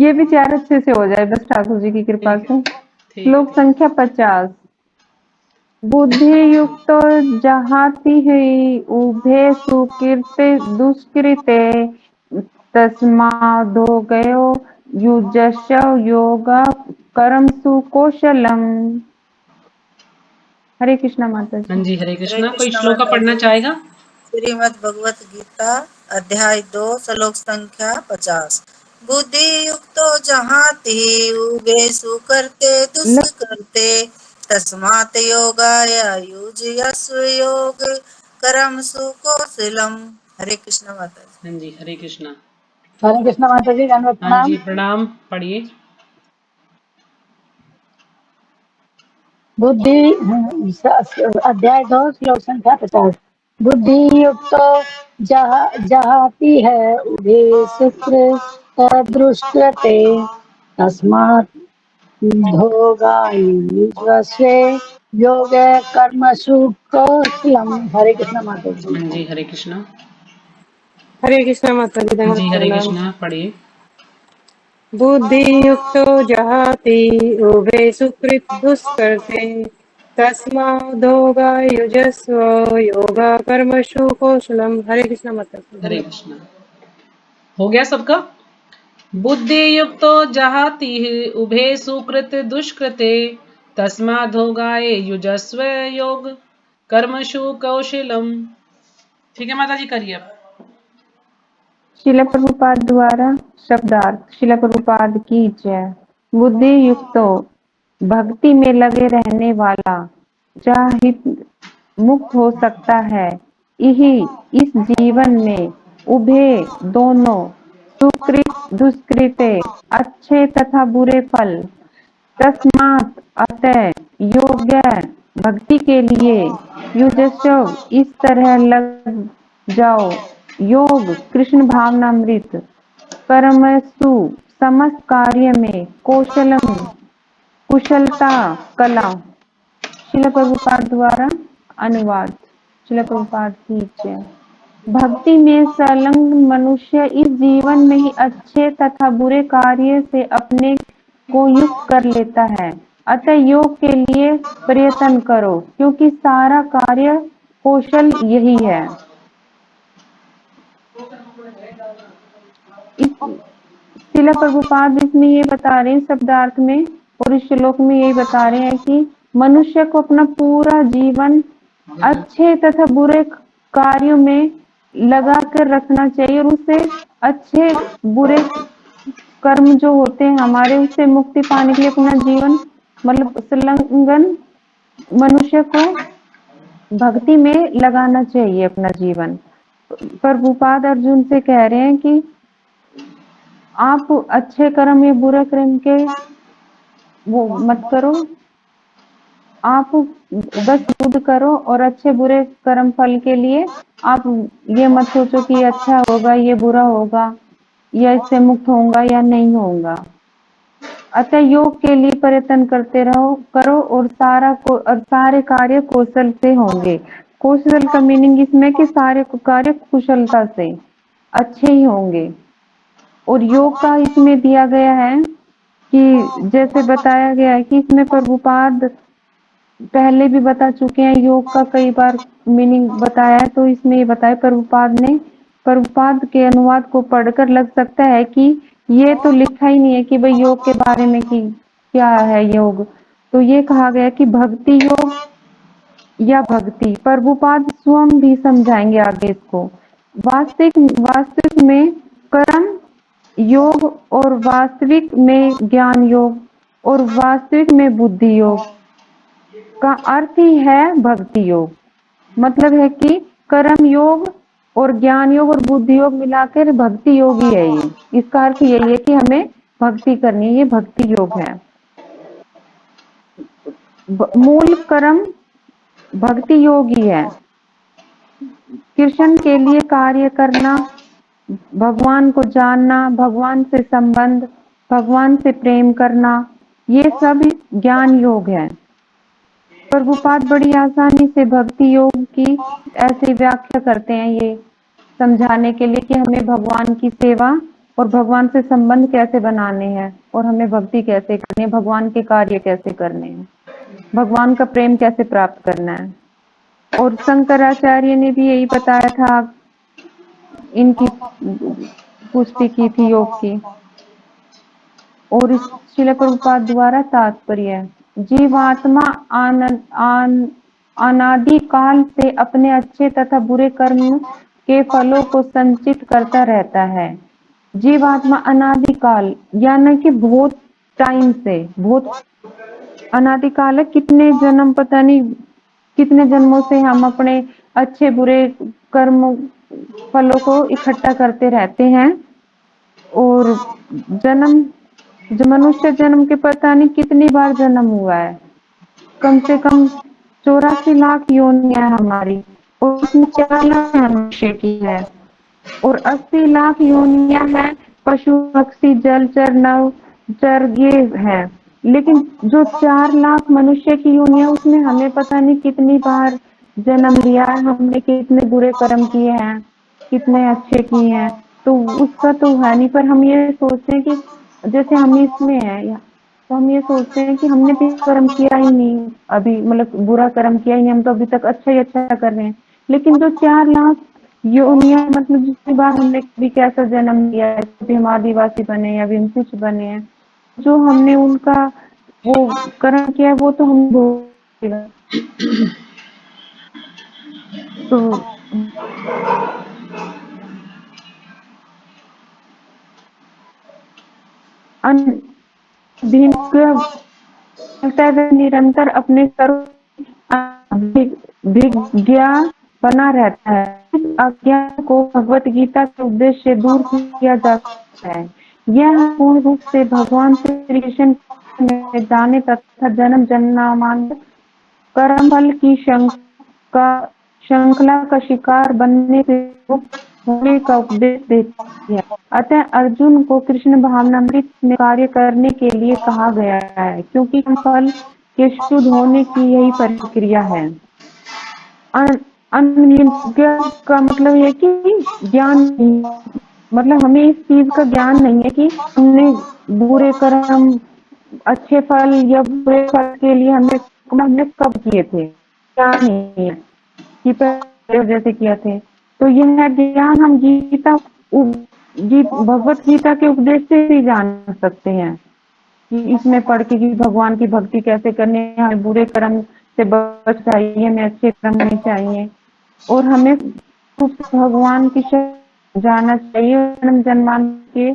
ये विचार अच्छे से हो जाए बस ठाकुर जी की कृपा ठीक है, से। ठीक है, श्लोक ठीक संख्या 50। बुद्धि युक्तो जहाति हुई उभे सुकृत दुष्कृते तस्मादो गयो युजस्य योग कर्म सुकौशलम। हरे कृष्णा माता हाँ जी। जी, हरे हरे कृष्णा। कोई कृष्ण श्लोका माता पढ़ना जी। चाहेगा? श्रीमद् भगवत गीता अध्याय 2 श्लोक संख्या 50। बुद्धि युक्तो जहाति उभे सुकृते दुष्कृते तस्मात् योगाय युज्यस्व योग कर्म सुकौशलम। हरे कृष्ण माता जी। हाँ जी, हरे कृष्णा। हरे कृष्णा माता जी, धन्यवाद हाँ जी, प्रणाम। प्रणाम, पढ़िए। अध्याय 2 श्लोक संख्या 50। बुद्धि युक्तो जहाती है उभे शुक्र दुष्कृते तस्मात् भोगायुज्वसे योग कर्मसु कौशलम। हरे कृष्ण माता जी। हाँ जी, हरे कृष्णा। हरे कृष्णा माता जी, हाँ धन्यवाद जी, हरे प्रणाम। कृष्णा, पढ़िए। बुद्धि युक्तो जहाति उभे सुकृत दुष्कृते तस्मादोगा युजस्व योगा कर्मसु कौशलम। हरे कृष्णा माता जी, हरे धन्यवाद। कृष्णा। हो गया सबका? बुद्धि युक्तो जहाति उभे सुकृत दुष्कृते तस्माद्धोगाय युजस्व योग कर्मशु कौशलम। ठीक है माता जी, करिए अब। शिला प्रभुपाद द्वारा शब्दार्थ। शिला प्रभुपाद की जय। बुद्धि युक्तो भक्ति में लगे रहने वाला चाहे मुक्त हो सकता है। यही इस जीवन में उभे दोनों सुकृत दुष्कृते अच्छे तथा बुरे फल। तस्मात् अतः योग्य भक्ति के लिए युजस्व इस तरह लग जाओ। योग कृष्ण भावनामृत परमसु समस्त कार्य में कौशलम कुशलता कला। शिला प्रभुपाद द्वारा अनुवाद। शिला प्रभुपाद की जय। भक्ति में संलग्न मनुष्य इस जीवन में ही अच्छे तथा बुरे कार्य से अपने को युक्त कर लेता है। अतः योग के लिए प्रयत्न करो, क्योंकि सारा कार्य कौशल यही है। शिला प्रभुपाद इसमें ये बता रहे हैं शब्दार्थ में, और इस श्लोक में यही बता रहे हैं कि मनुष्य को अपना पूरा जीवन अच्छे तथा बुरे कार्यों में लगा कर रखना चाहिए, और उससे अच्छे बुरे कर्म जो होते हैं हमारे, उससे मुक्ति पाने के लिए अपना जीवन मतलब संलग्न मनुष्य को भक्ति में लगाना चाहिए अपना जीवन। प्रभुपाद अर्जुन से कह रहे हैं कि आप अच्छे कर्म या बुरे कर्म के वो मत करो, आप बस युद्ध करो, और अच्छे बुरे कर्म फल के लिए आप ये मत सोचो कि ये अच्छा होगा ये बुरा होगा, या इससे मुक्त होऊंगा या नहीं होऊंगा। अतः योग के लिए प्रयत्न करते रहो करो, और सारे कार्य कौशल से होंगे। कौशल का मीनिंग इसमें कि सारे कार्य कुशलता से अच्छे ही होंगे। और योग का इसमें दिया गया है कि जैसे बताया गया है कि इसमें प्रभुपाद पहले भी बता चुके हैं, योग का कई बार मीनिंग बताया है, तो इसमें ये बताया प्रभुपाद के अनुवाद को पढ़कर लग सकता है कि ये तो लिखा ही नहीं है कि भाई योग के बारे में कि क्या है योग। तो ये कहा गया कि भक्ति योग या भक्ति, प्रभुपाद स्वयं भी समझाएंगे आगे इसको। वास्तविक में कर्म योग, और वास्तविक में ज्ञान योग, और वास्तविक में बुद्धि योग का अर्थ ही है भक्ति योग। मतलब है कि कर्म योग और ज्ञान योग और बुद्धि योग मिलाकर भक्ति योग ही है ये। इसका अर्थ यही है कि हमें भक्ति करनी है, ये भक्ति योग है। मूल कर्म भक्ति योग ही है। कृष्ण के लिए कार्य करना, भगवान को जानना, भगवान से संबंध, भगवान से प्रेम करना, ये सब ज्ञान योग है। प्रभुपाद बड़ी आसानी से भक्ति योग की ऐसी व्याख्या करते हैं, ये समझाने के लिए कि हमें भगवान की सेवा और भगवान से संबंध कैसे बनाने हैं, और हमें भक्ति कैसे करनी है, भगवान के कार्य कैसे करने हैं, भगवान का प्रेम कैसे प्राप्त करना है। और शंकराचार्य ने भी यही बताया था, इनकी पुष्टि की थी योग की। और इस शिला प्रभुपाद द्वारा तात्पर्य, जीवात्मा अनादि काल से अपने अच्छे तथा बुरे कर्म के फलों को संचित करता रहता है। जीवात्मा अनादि काल यानी कि बहुत टाइम से, बहुत अनादि काल है, कितने जन्म पता नहीं कितने जन्मों से हम अपने अच्छे बुरे कर्म फलों को इकट्ठा करते रहते हैं। और जो मनुष्य जन्म के पता नहीं कितनी बार जन्म हुआ है, कम से कम 84 लाख योनियां हमारी, और उसमें 4 लाख मनुष्य की है, और 80 लाख योनियां हैं पशु पक्षी जलचर नवचर ये है। लेकिन जो 4 लाख मनुष्य की योनियां, उसमें हमें पता नहीं कितनी बार जन्म लिया है, हमने कितने बुरे कर्म किए हैं, कितने अच्छे किए हैं, तो उसका तो है नहीं। पर हम ये सोचते हैं कि जैसे हम इसमें है, तो हम ये सोचते हैं कि हमने भी कर्म किया ही नहीं अभी, मतलब बुरा कर्म किया ही नहीं, हम तो अभी तक अच्छा ही अच्छा कर रहे हैं। लेकिन जो 4 लाख योनियां, मतलब जितनी बार हमने भी कैसा जन्म लिया है, कभी हम आदिवासी बने या भी हम कुछ बने हैं, जो हमने उनका वो कर्म किया है वो तो हम भोगेगा। तो लगता है वह निरंतर अपने भिज्ञा बना रहता है। इस अज्ञान को भगवत गीता के उपदेश से दूर किया जा सकता है। यह पूर्ण रूप से भगवान श्री कृष्ण में जाने तथा जन्म जन्मांतर कर्म फल की श्रृंखला का शिकार बनने से मुक्त होने का उपदेश देती है। अतः अर्जुन को कृष्ण भावनामृत में कार्य करने के लिए कहा गया है, क्योंकि कर्म फल के शुद्ध होने की यही प्रक्रिया है। अनविज्ञ का मतलब है कि ज्ञान नहीं, मतलब हमें इस चीज का ज्ञान नहीं है कि हमने बुरे कर्म अच्छे फल या बुरे फल के लिए हमने कब किए थे, ज्ञान नहीं है कि पहले वजह से किया थे। तो यह ज्ञान हम भगवत गीता के उपदेश से ही जान सकते हैं कि इसमें पढ़ के कि भगवान की भक्ति कैसे करनी है, हमें बुरे कर्म से बच चाहिए, हमें अच्छे कर्म नहीं चाहिए, और हमें भगवान की जाना चाहिए। जन्म जन्मांतर के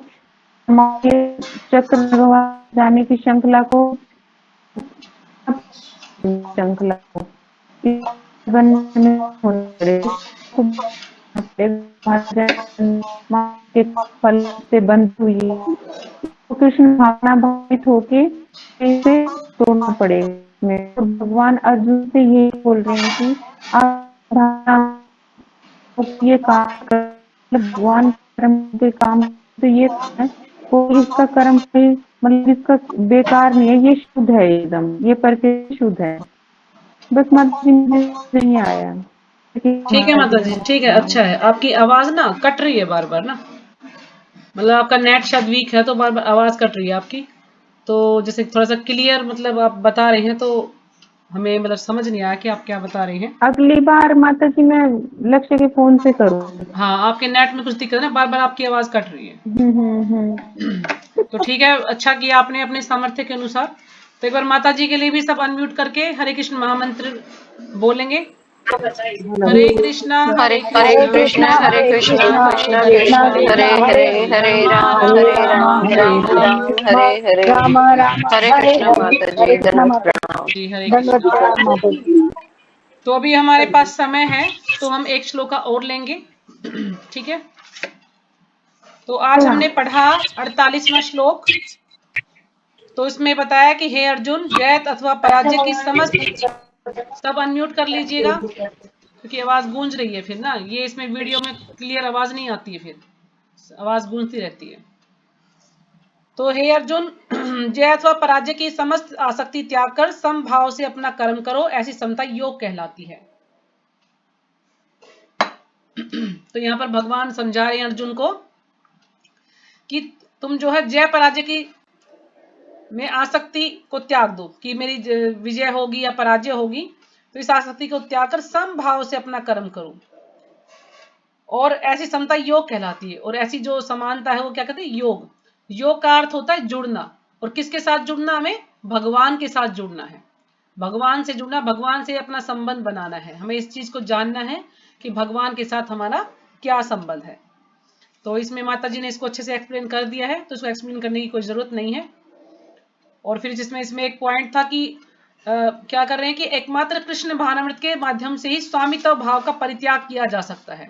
हमारे चक्र जाने की श्रृंखला को के फल से बंद हुई तो कृष्ण भावना भावित होके इसे तोड़ना पड़ेगा। तो भगवान अर्जुन से ये बोल रहे हैं कि आप ये काम कर, भगवान कर्म के काम तो ये है, कोई इसका कर्म मतलब इसका बेकार नहीं है, ये शुद्ध है, एकदम ये प्रकृति शुद्ध है। बस माता जी मुझे नहीं आया। ठीक है माता जी, ठीक है, अच्छा है। आपकी आवाज ना कट रही है बार बार ना, मतलब आपका नेट शायद वीक है तो बार बार आवाज कट रही है आपकी। तो जैसे थोड़ा सा क्लियर मतलब आप बता रहे हैं तो हमें मतलब समझ नहीं आया कि आप क्या बता रहे हैं। अगली बार माता जी मैं लक्ष्य के फोन से करूँ। हाँ, आपके नेट में कुछ दिक्कत है ना, बार बार आपकी आवाज कट रही है। तो ठीक है, अच्छा किया आपने अपने सामर्थ्य के अनुसार। तो एक बार माता जी के लिए भी सब अनम्यूट करके हरे कृष्ण महामंत्र बोलेंगे। हरे कृष्णा हरे कृष्ण हरे कृष्णा कृष्ण कृष्णा कृष्ण कृष्णा हरे हरे हरे हरे हरे राम राम हरे राम राम राम हरे हरे राम राम हरे हरे कृष्ण हरे। माता हरे जी कृष्णा धन्यवाद माता प्रणाम। जी, हरे धन्यवाद कृष्णा। प्रणाम माता जी। तो अभी हमारे पास समय है तो हम एक श्लोका और लेंगे। ठीक है, तो आज हमने पढ़ा 48वां श्लोक। तो इसमें बताया कि हे अर्जुन, जय अथवा पराजय की समस्त, सब अनम्यूट कर लीजिएगा क्योंकि आवाज गूंज रही है फिर ना, ये इसमें वीडियो में क्लियर आवाज नहीं आती है, फिर आवाज गूंजती रहती है। तो हे अर्जुन, जय अथवा पराजय की समस्त आसक्ति त्याग कर समभाव से अपना कर्म करो, ऐसी समता योग कहलाती है। तो यहाँ पर भगवान समझा रहे हैं अर्जुन को कि तुम जो है जय पराजय की में आसक्ति को त्याग दो कि मेरी विजय होगी या पराजय होगी, तो इस आसक्ति को त्याग कर समभाव से अपना कर्म करो, और ऐसी समता योग कहलाती है। और ऐसी जो समानता है वो क्या कहते हैं, योग। योग का अर्थ होता है जुड़ना, और किसके साथ जुड़ना, हमें भगवान के साथ जुड़ना है, भगवान से जुड़ना, भगवान से अपना संबंध बनाना है। हमें इस चीज को जानना है कि भगवान के साथ हमारा क्या संबंध है। तो इसमें माता जी ने इसको अच्छे से एक्सप्लेन कर दिया है, तो इसको एक्सप्लेन करने की कोई जरूरत नहीं है। और फिर जिसमें इसमें एक पॉइंट था कि क्या कर रहे हैं कि एकमात्र कृष्ण भावनामृत के माध्यम से ही स्वामित्व भाव का परित्याग किया जा सकता है।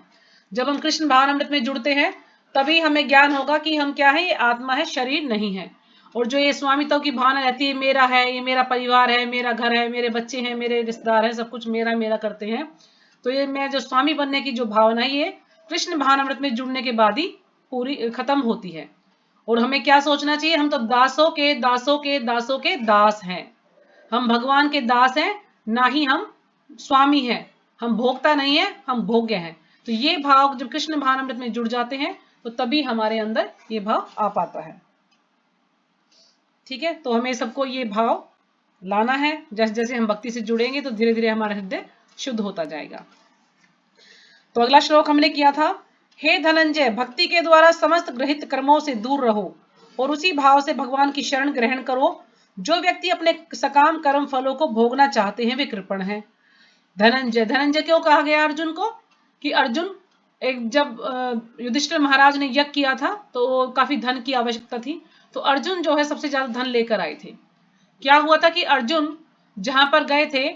जब हम कृष्ण भावनामृत में जुड़ते हैं तभी हमें ज्ञान होगा कि हम क्या है, ये आत्मा है, शरीर नहीं है। और जो ये स्वामित्व की भावना रहती है, मेरा है, ये मेरा परिवार है, मेरा घर है, मेरे बच्चे हैं, मेरे रिश्तेदार हैं, सब कुछ मेरा मेरा करते हैं, तो ये मैं जो स्वामी बनने की जो भावना है, ये कृष्ण भावनामृत में जुड़ने के बाद ही पूरी खत्म होती है। और हमें क्या सोचना चाहिए, हम तो दासों के दासों के दासों के दास हैं। हम भगवान के दास हैं, ना ही हम स्वामी हैं। हम भोक्ता नहीं है, हम भोग्य हैं। तो ये भाव जब कृष्ण भावनामृत में जुड़ जाते हैं तो तभी हमारे अंदर ये भाव आ पाता है। ठीक है, तो हमें सबको ये भाव लाना है। जैसे जैसे हम भक्ति से जुड़ेंगे तो धीरे धीरे हमारा हृदय शुद्ध होता जाएगा। तो अगला श्लोक हमने किया था, हे धनंजय, भक्ति के द्वारा समस्त गृहित कर्मों से दूर रहो और उसी भाव से भगवान की शरण ग्रहण करो, जो व्यक्ति अपने सकाम कर्म फलों को भोगना चाहते हैं वे कृपण हैं। धनंजय, धनंजय क्यों कहा गया अर्जुन को? कि अर्जुन एक जब युधिष्ठिर महाराज ने यज्ञ किया था तो काफी धन की आवश्यकता थी, तो अर्जुन जो है सबसे ज्यादा धन लेकर आए थे। क्या हुआ था कि अर्जुन जहां पर गए थे,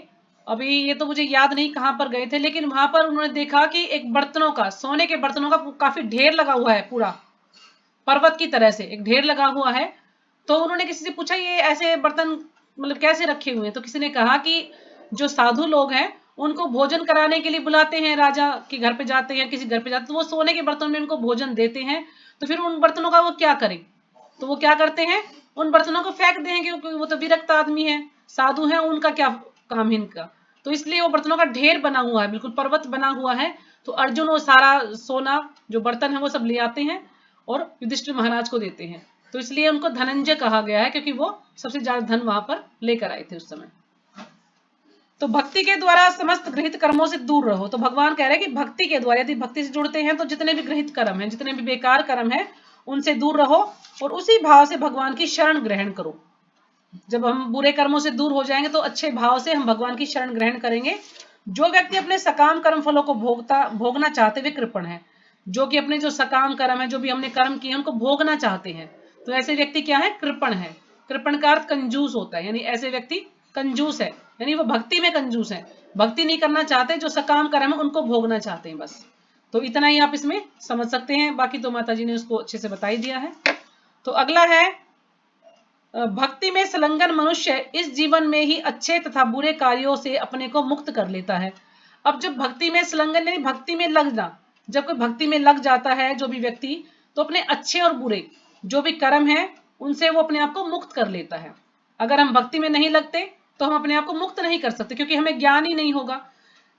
अभी ये तो मुझे याद नहीं कहां पर गए थे, लेकिन वहां पर उन्होंने देखा कि एक बर्तनों का, सोने के बर्तनों का काफी ढेर लगा हुआ है, पूरा पर्वत की तरह से एक ढेर लगा हुआ है। तो उन्होंने किसी से पूछा ये ऐसे बर्तन मतलब कैसे रखे हुए हैं? तो किसी ने कहा कि जो साधु लोग हैं उनको भोजन कराने के लिए बुलाते हैं, राजा के घर पे जाते हैं, किसी घर पे जाते हैं, तो वो सोने के बर्तन में उनको भोजन देते हैं। तो फिर उन बर्तनों का वो क्या करें? तो वो क्या करते हैं, उन बर्तनों को फेंक देंगे, क्योंकि वो तो विरक्त आदमी है, साधु है, उनका क्या काम है इनका। तो इसलिए वो बर्तनों का ढेर बना हुआ है, बिल्कुल पर्वत बना हुआ है। तो अर्जुन वो सारा सोना जो बर्तन है वो सब ले आते हैं और युधिष्ठिर महाराज को देते हैं। तो इसलिए उनको धनंजय कहा गया है, क्योंकि वो सबसे ज्यादा धन वहां पर लेकर आए थे उस समय। तो भक्ति के द्वारा समस्त गृहित कर्मों से दूर रहो। तो भगवान कह रहे हैं कि भक्ति के द्वारा, यदि भक्ति से जुड़ते हैं तो जितने भी गृहित कर्म हैं, जितने भी बेकार कर्म हैं, उनसे दूर रहो और उसी भाव से भगवान की शरण ग्रहण करो। जब हम बुरे कर्मों से दूर हो जाएंगे तो अच्छे भाव से हम भगवान की शरण ग्रहण करेंगे। जो व्यक्ति अपने सकाम कर्म फलों को भोगना चाहते वे कृपण है। जो कि अपने जो सकाम कर्म है, जो भी हमने कर्म किए उनको भोगना चाहते हैं, तो ऐसे व्यक्ति क्या है? कृपण है। कृपण का अर्थ कंजूस होता है, यानी ऐसे व्यक्ति कंजूस है, यानी वो भक्ति में कंजूस है, भक्ति नहीं करना चाहते, जो सकाम कर्म है उनको भोगना चाहते हैं बस। तो इतना ही आप इसमें समझ सकते हैं, बाकी तो माता जी ने उसको अच्छे से बता ही दिया है। तो अगला है भक्ति में संलग्न मनुष्य इस जीवन में ही अच्छे तथा बुरे कार्यों से अपने को मुक्त कर लेता है। अब जब भक्ति में संलग्न यानी भक्ति में लगना, जब कोई भक्ति में लग जाता है जो भी व्यक्ति, तो अपने अच्छे और बुरे जो भी कर्म है उनसे वो अपने आप को मुक्त कर लेता है। अगर हम भक्ति में नहीं लगते तो हम अपने आप को मुक्त नहीं कर सकते, क्योंकि हमें ज्ञान ही नहीं होगा।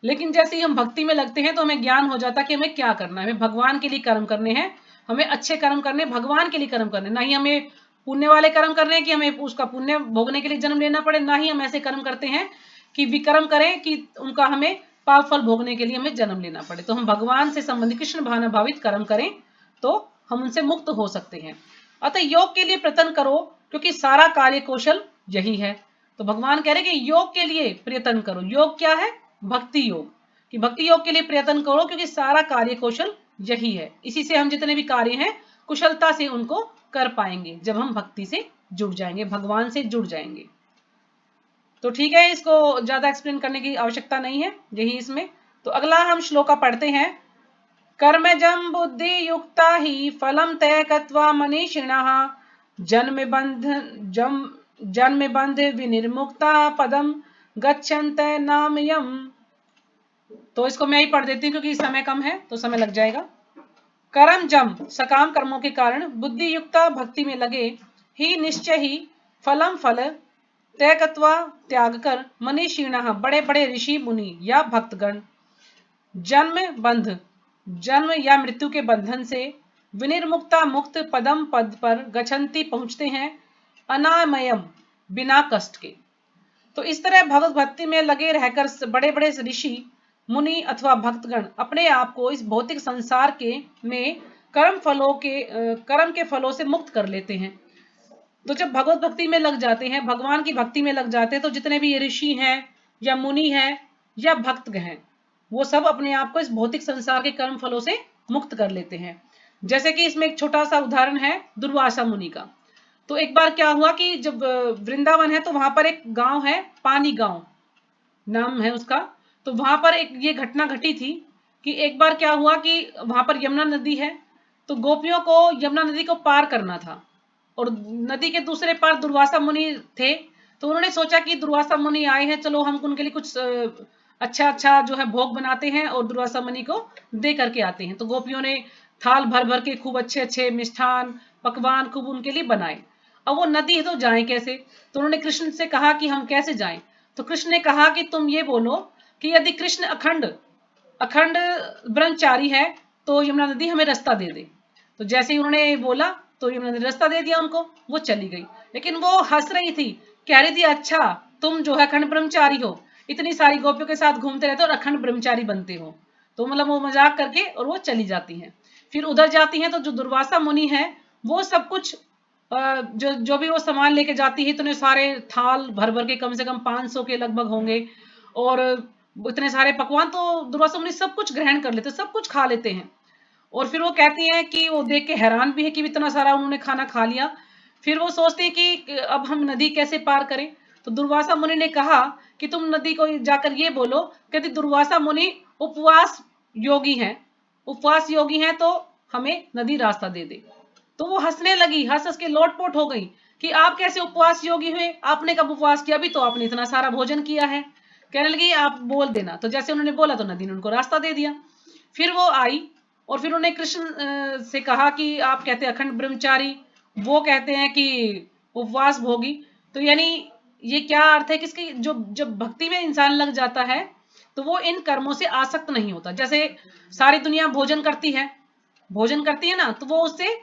लेकिन जैसे ही हम भक्ति में लगते हैं तो हमें ज्ञान हो जाता है कि हमें क्या करना है, हमें भगवान के लिए कर्म करने हैं, हमें अच्छे कर्म करने, भगवान के लिए कर्म करने, ना ही हमें पुण्य वाले कर्म करने हैं कि हमें उसका पुण्य भोगने के लिए जन्म लेना पड़े, ना ही हम ऐसे कर्म करते हैं कि विकर्म करें कि उनका हमें पाप फल भोगने के लिए हमें जन्म लेना पड़े। तो हम भगवान से संबंधित कृष्ण भावना भावित कर्म करें तो हम उनसे मुक्त हो सकते हैं। अतः योग के लिए प्रयत्न करो, क्योंकि सारा कार्य कौशल यही है। तो भगवान कह रहे हैं कि योग के लिए प्रयत्न करो। योग क्या है? भक्ति योग। कि भक्ति योग के लिए प्रयत्न करो, क्योंकि सारा कार्य कौशल यही है। इसी से हम जितने भी कार्य हैं कुशलता से उनको कर पाएंगे, जब हम भक्ति से जुड़ जाएंगे, भगवान से जुड़ जाएंगे। तो ठीक है, इसको ज्यादा एक्सप्लेन करने की आवश्यकता नहीं है, यही इसमें। तो अगला हम श्लोका पढ़ते हैं। कर्मजं बुद्धि युक्ता ही फलम तय कत्वा मनीषिणः जन्म बंध विनिर्मुक्ता पदम गच्छन्त नामयम्। तो इसको मैं ही पढ़ देती हूँ क्योंकि समय कम है तो समय लग जाएगा। कर्म जम सकाम कर्मों के कारण बुद्धि युक्ता भक्ति में लगे ही निश्चय ही फलम फल त्यागत्वा त्याग कर मनीषिणः बड़े बड़े ऋषि मुनि या भक्तगण जन्म बंध जन्म या मृत्यु के बंधन से विनिर्मुक्ता मुक्त पदम पद पर गच्छन्ति पहुंचते हैं अनामयम बिना कष्ट के। तो इस तरह भगवत भक्ति में लगे रहकर बड़े बड़े ऋषि मुनि अथवा भक्तगण अपने आप को इस भौतिक संसार के में कर्म के फलों से मुक्त कर लेते हैं। तो जब भगवत भक्ति में लग जाते हैं, भगवान की भक्ति में लग जाते हैं, तो जितने भी ये ऋषि हैं या मुनि हैं या भक्त हैं, वो सब अपने आप को इस भौतिक संसार के कर्म फलों से मुक्त कर लेते हैं। जैसे कि इसमें एक छोटा सा उदाहरण है दुर्वासा मुनि का। तो एक बार क्या हुआ कि जब वृंदावन है तो वहां पर एक गांव है, पानी गांव नाम है उसका। तो वहां पर एक ये घटना घटी थी कि एक बार क्या हुआ कि वहां पर यमुना नदी है, तो गोपियों को यमुना नदी को पार करना था और नदी के दूसरे पार दुर्वासा मुनि थे। तो उन्होंने सोचा कि दुर्वासा मुनि आए हैं, चलो हम उनके लिए कुछ अच्छा जो है भोग बनाते हैं और दुर्वासा मुनि को दे करके आते हैं। तो गोपियों ने थाल भर भर के खूब अच्छे अच्छे मिष्ठान पकवान खूब उनके लिए बनाए। अब वो नदी है तो जाएं कैसे? तो उन्होंने कृष्ण से कहा कि हम कैसे जाएं? तो कृष्ण ने कहा कि तुम ये बोलो कि यदि कृष्ण अखंड ब्रह्मचारी है तो यमुना नदी हमें रास्ता दे दे। तो जैसे ही उन्होंने बोला तो यमुना नदी रास्ता दे दिया उनको, वो चली गई। लेकिन वो हंस रही थी, कह रही थी अच्छा तुम जो है अखंड ब्रह्मचारी हो, इतनी सारी गोपियों के साथ घूमते रहते हो और अखंड ब्रह्मचारी बनते हो। तो मतलब वो मजाक करके और वो चली जाती हैं। फिर उधर जाती हैं तो जो दुर्वासा मुनि है वो सब कुछ जो जो भी वो सामान लेके जाती है, इतने सारे थाल भर भर के, कम से कम 500 के लगभग होंगे, और इतने सारे पकवान, तो दुर्वासा मुनि सब कुछ ग्रहण कर लेते, सब कुछ खा लेते हैं। और फिर वो कहती हैं कि वो देख के हैरान भी है कि इतना सारा उन्होंने खाना खा लिया। फिर वो सोचते हैं कि अब हम नदी कैसे पार करें। तो दुर्वासा मुनि ने कहा कि तुम नदी को जाकर ये बोलो, कहती दुर्वासा मुनि उपवास योगी हैं, उपवास योगी हैं, तो हमें नदी रास्ता दे दे। तो वो हंसने लगी, हंस हंस के लोटपोट हो गई कि आप कैसे उपवास योगी हुए, आपने कब उपवास किया, अभी तो आपने इतना सारा भोजन किया है। कहने लगी आप बोल देना। तो जैसे उन्होंने बोला तो नदी ने उनको रास्ता दे दिया। फिर वो आई और फिर उन्हें कृष्ण से कहा कि आप कहते हैं अखंड ब्रह्मचारी, वो कहते हैं कि उपवास भोगी। तो यानी ये क्या अर्थ है कि इसकी जो जब भक्ति में इंसान लग जाता है तो वो इन कर्मों से आसक्त नहीं होता। जैसे सारी दुनिया भोजन करती है ना, तो वो उससे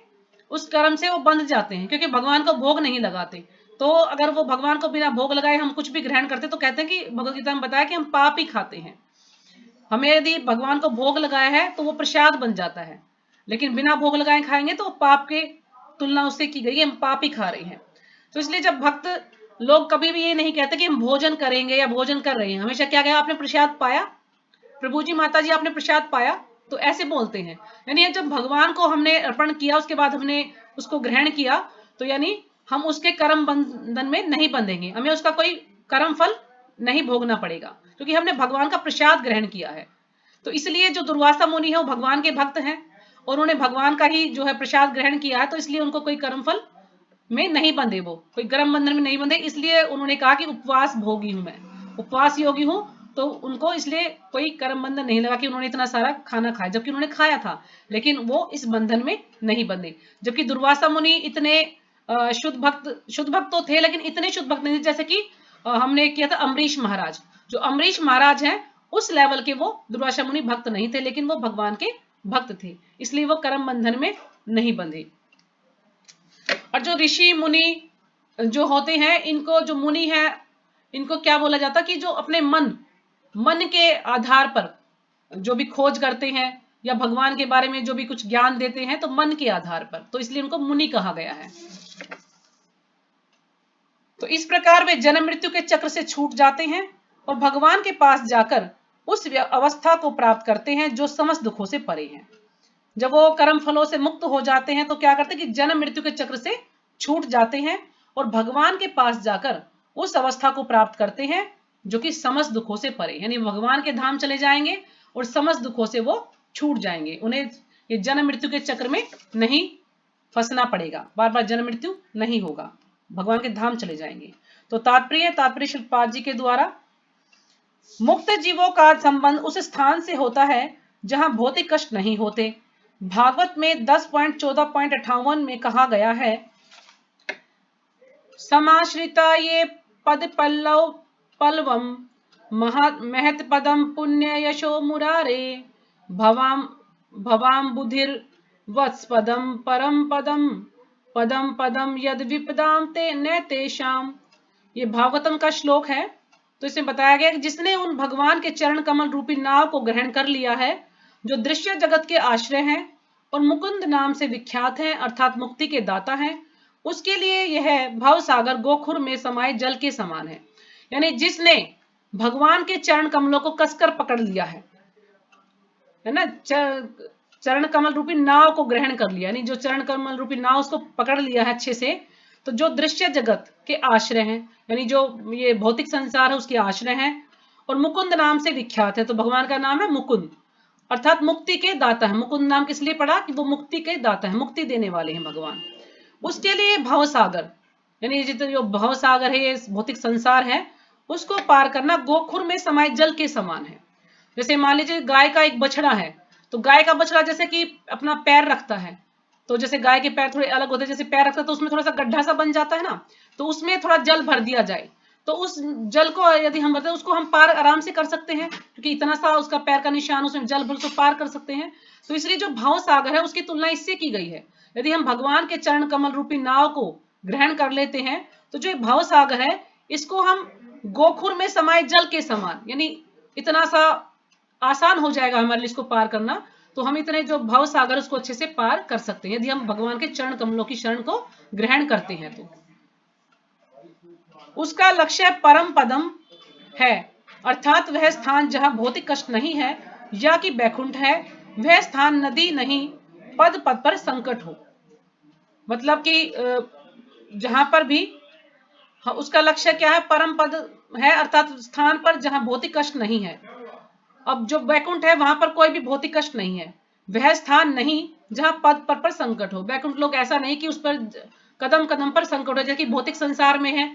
उस कर्म से वो बंध जाते हैं, क्योंकि भगवान को भोग नहीं लगाते। तो अगर वो भगवान को बिना भोग लगाए हम कुछ भी ग्रहण करते, तो कहते हैं कि भगवद गीता में बताया कि हम पाप ही खाते हैं। हमें यदि भगवान को भोग लगाया है तो वो प्रसाद बन जाता है, लेकिन बिना भोग लगाए खाएंगे तो पाप के तुलना उससे की गई है, हम पाप ही खा रहे हैं। तो इसलिए जब भक्त लोग कभी भी ये नहीं कहते कि हम भोजन करेंगे या भोजन कर रहे हैं, हमेशा क्या कहा आपने प्रसाद पाया, प्रभु जी माता जी आपने प्रसाद पाया, तो ऐसे बोलते हैं। यानी जब भगवान को हमने अर्पण किया, उसके बाद हमने उसको ग्रहण किया, तो यानी हम उसके कर्म बंधन में नहीं बंधेंगे, हमें उसका कोई कर्म फल नहीं भोगना पड़ेगा, क्योंकि हमने भगवान का प्रसाद ग्रहण किया है। तो इसलिए जो दुर्वासा मुनि है वो भगवान के भक्त हैं और उन्होंने भगवान का ही जो है प्रसाद ग्रहण किया है, तो इसलिए उनको कोई कर्म फल में नहीं बंधे, वो कोई कर्म बंधन में नहीं बंधे। इसलिए उन्होंने कहा कि उपवास भोगी हूं मैं, उपवास योगी हूं, तो उनको इसलिए कोई कर्म बंधन नहीं लगा कि उन्होंने इतना सारा खाना खाया, जबकि उन्होंने खाया था, लेकिन वो इस बंधन में नहीं बंधे। जबकि दुर्वासा मुनि इतने शुद्ध भक्त तो थे, लेकिन इतने शुद्ध भक्त नहीं थे जैसे कि हमने किया था अम्बरीश महाराज। जो अम्बरीश महाराज हैं उस लेवल के वो दुर्वासा मुनि भक्त नहीं थे, लेकिन वो भगवान के भक्त थे, इसलिए वो कर्म बंधन में नहीं बंधे। और जो ऋषि मुनि जो होते हैं, इनको जो मुनि है इनको क्या बोला जाता कि जो अपने मन के आधार पर जो भी खोज करते हैं या भगवान के बारे में जो भी कुछ ज्ञान देते हैं, तो मन के आधार पर, तो इसलिए उनको मुनि कहा गया है। तो इस प्रकार वे जन्म मृत्यु के चक्र से छूट जाते हैं और भगवान के पास जाकर उस अवस्था को प्राप्त करते हैं जो समस्त दुखों से परे है। जब वो कर्म फलों से मुक्त हो जाते हैं तो क्या करते हैं कि जन्म मृत्यु के चक्र से छूट जाते हैं और भगवान के पास जाकर उस अवस्था को प्राप्त करते हैं जो कि समस्त दुखों से परे, यानी भगवान के धाम चले जाएंगे और समस्त दुखों से वो छूट जाएंगे। उन्हें ये जन्म मृत्यु के चक्र में नहीं फंसना पड़ेगा, बार बार जन्म मृत्यु नहीं होगा, भगवान के धाम चले जाएंगे। तो तात्पर्य शिलपाद जी के द्वारा मुक्त जीवों का संबंध उस स्थान से होता है जहां भौतिक कष्ट नहीं होते। भागवत में 10.14.58 में कहा गया है, समाश्रिता ये पद पल्लव पल्लवम महत पदम पुण्य यशो मुरारे भवाम बुधिर वत्स पदम परम पदम पदम पदम यद विपदाम ते न तेषाम। ये भागवतम का श्लोक है। तो इसमें बताया गया कि जिसने उन भगवान के चरण कमल रूपी नाव को ग्रहण कर लिया है जो दृश्य जगत के आश्रय हैं और मुकुंद नाम से विख्यात हैं, अर्थात मुक्ति के दाता हैं, उसके लिए यह भव सागर गोखुर में समाये जल के समान है। यानी जिसने भगवान के चरण कमलों को कसकर पकड़ लिया है ना, चरण कमल रूपी नाव को ग्रहण कर लिया, यानी जो चरण कमल रूपी नाव उसको पकड़ लिया है अच्छे से, तो जो दृश्य जगत के आश्रय हैं, यानी जो ये भौतिक संसार है उसके आश्रय हैं और मुकुंद नाम से विख्यात है। तो भगवान का नाम है मुकुंद, अर्थात मुक्ति के दाता है। मुकुंद नाम किस लिए पड़ा कि वो मुक्ति के दाता है, मुक्ति देने वाले हैं भगवान। उसके लिए भव सागर, यानी जितना जो भव सागर है, ये भौतिक संसार है, उसको पार करना गोखुर में समाये जल के समान है। जैसे मान लीजिए गाय का एक बछड़ा है, तो गाय का बछड़ा जैसे कि अपना पैर रखता है, तो जैसे गाय के पैर थोड़े अलग होते हैं, जैसे पैर रखता है तो उसमें थोड़ा सा गड्ढा सा बन जाता है ना, तो उसमें थोड़ा जल भर दिया जाए तो उस जल को यदि हम बताएं उसको हम पार आराम से कर सकते हैं, क्योंकि इतना सा उसका पैर का निशान, उसमें जल भर उसको पार कर सकते हैं। तो इसलिए जो भव सागर है उसकी तुलना इससे की गई है। यदि हम भगवान के चरण कमल रूपी नाव को ग्रहण कर लेते हैं तो जो भव सागर है इसको हम गोखुर में समाये जल के समान, यानी इतना सा आसान हो जाएगा हमारे लिए इसको पार करना। तो हम इतने जो भव सागर उसको अच्छे से पार कर सकते हैं यदि हम भगवान के चरण कमलों की शरण को ग्रहण करते हैं। तो उसका लक्ष्य परम पदम है, अर्थात वह स्थान जहां भौतिक कष्ट नहीं है या कि बैकुंठ है, वह स्थान नदी नहीं पद पद पर संकट हो। मतलब कि जहां पर भी उसका लक्ष्य क्या है, परम पद है अर्थात स्थान पर जहां भौतिक कष्ट नहीं है। अब जो बैकुंठ है वहां पर कोई भी भौतिक कष्ट नहीं है, वह स्थान नहीं जहां पद पद पर संकट हो। बैकुंठ लोग ऐसा नहीं कि उस पर कदम कदम पर संकट हो, जैसे कि भौतिक संसार में है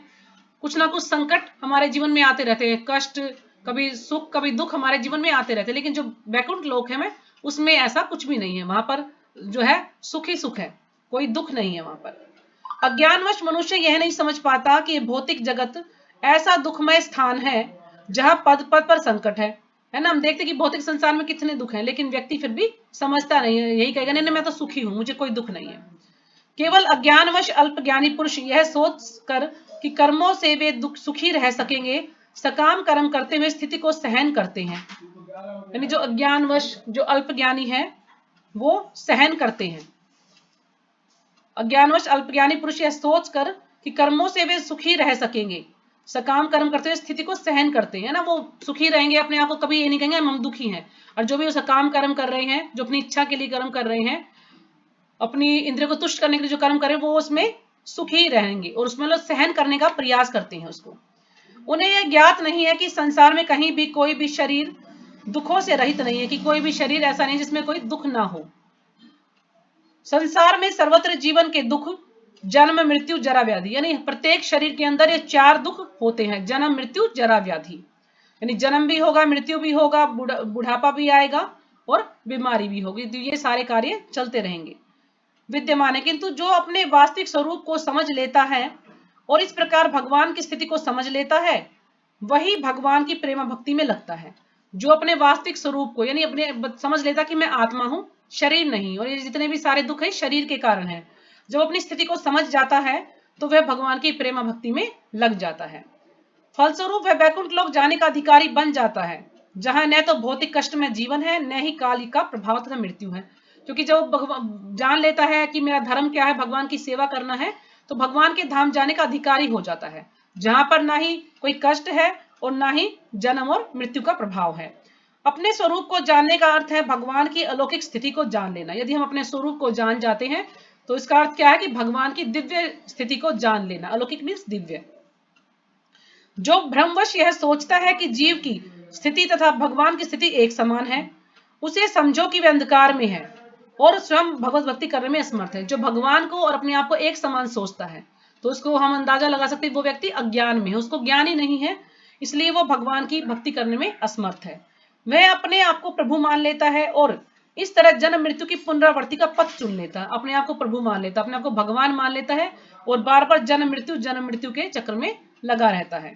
कुछ ना कुछ संकट हमारे जीवन में आते रहते हैं, कष्ट कभी सुख कभी दुख हमारे जीवन में आते रहते हैं। लेकिन जो बैकुंठ लोक है उसमें ऐसा कुछ भी नहीं है, वहां पर जो है सुख ही सुख है, कोई दुख नहीं है वहां पर। अज्ञानवश मनुष्य यह नहीं समझ पाता कि भौतिक जगत ऐसा दुखमय स्थान है जहां पद पद पर संकट है ना। हम देखते कि भौतिक संसार में कितने दुख हैं, लेकिन व्यक्ति फिर भी समझता नहीं है, यही कहेगा नहीं मैं तो सुखी हूं, मुझे कोई दुख नहीं है। केवल अज्ञानवश अल्प ज्ञानी पुरुष यह सोच कर कि कर्मों से वे दुख सुखी रह सकेंगे, सकाम कर्म करते हुए स्थिति को सहन करते हैं। यानी जो अज्ञानवश जो अल्प ज्ञानी है वो सहन करते हैं। अज्ञानवश अल्पज्ञानी पुरुष यह सोचकर कि कर्मों से वे सुखी रह सकेंगे, सकाम कर्म करते हुए स्थिति को सहन करते हैं ना। वो सुखी रहेंगे, अपने आप को कभी ये नहीं कहेंगे हम दुखी हैं। और जो भी सकाम कर्म कर रहे हैं, जो अपनी इच्छा के लिए कर्म कर रहे हैं, अपनी इंद्रियों को तुष्ट करने के लिए जो कर्म कर रहे हैं, वो उसमें सुखी रहेंगे और उसमें लोग सहन करने का प्रयास करते हैं उसको। उन्हें यह ज्ञात नहीं है कि संसार में कहीं भी कोई भी शरीर दुखों से रहित नहीं है, कि कोई भी शरीर ऐसा नहीं जिसमें कोई दुख ना हो। संसार में सर्वत्र जीवन के दुख जन्म मृत्यु जरा व्याधि, यानी प्रत्येक शरीर के अंदर ये 4 दुख होते हैं, जन्म मृत्यु जरा व्याधि। यानी जन्म भी होगा, मृत्यु भी होगा, बुढ़ापा भी आएगा और बीमारी भी होगी, तो ये सारे कार्य चलते रहेंगे, विद्यमान है। किंतु जो अपने वास्तविक स्वरूप को समझ लेता है और इस प्रकार भगवान की स्थिति को समझ लेता है, वही भगवान की प्रेम भक्ति में लगता है। जो अपने वास्तविक स्वरूप को यानी अपने समझ लेता कि मैं आत्मा हूं, शरीर नहीं, और ये जितने भी सारे दुख है शरीर के कारण है, जब अपनी स्थिति को समझ जाता है तो वह भगवान की प्रेम भक्ति में लग जाता है। फलस्वरूप वह बैकुंठ लोक जाने का अधिकारी बन जाता है, जहां न तो भौतिक कष्ट में जीवन है, न ही काल का प्रभाव तथा मृत्यु है। क्योंकि जब जान लेता है कि मेरा धर्म क्या है, भगवान की सेवा करना है, तो भगवान के धाम जाने का अधिकारी हो जाता है, जहां पर ना ही कोई कष्ट है और ना ही जन्म और मृत्यु का प्रभाव है। अपने स्वरूप को जानने का अर्थ है भगवान की अलौकिक स्थिति को जान लेना। यदि हम अपने स्वरूप को जान जाते हैं तो इसका अर्थ क्या है कि भगवान की दिव्य स्थिति को जान लेना। अलौकिक मीन्स दिव्य। जो भ्रमवश यह सोचता है कि जीव की स्थिति तथा भगवान की स्थिति एक समान है, उसे समझो कि वह अंधकार में है और स्वयं भगवत भक्ति करने में असमर्थ है। जो भगवान को और अपने आप को एक समान सोचता है, तो उसको हम अंदाजा लगा सकते हैं वो व्यक्ति अज्ञान में है, उसको ज्ञान ही नहीं है, इसलिए वो भगवान की भक्ति करने में असमर्थ है। वह अपने आप को प्रभु मान लेता है और इस तरह जन्म मृत्यु की पुनरावृत्ति का पथ चुन लेता है। अपने आप को प्रभु मान लेता है, अपने आप को भगवान मान लेता है और बार बार जन्म मृत्यु के चक्र में लगा रहता है।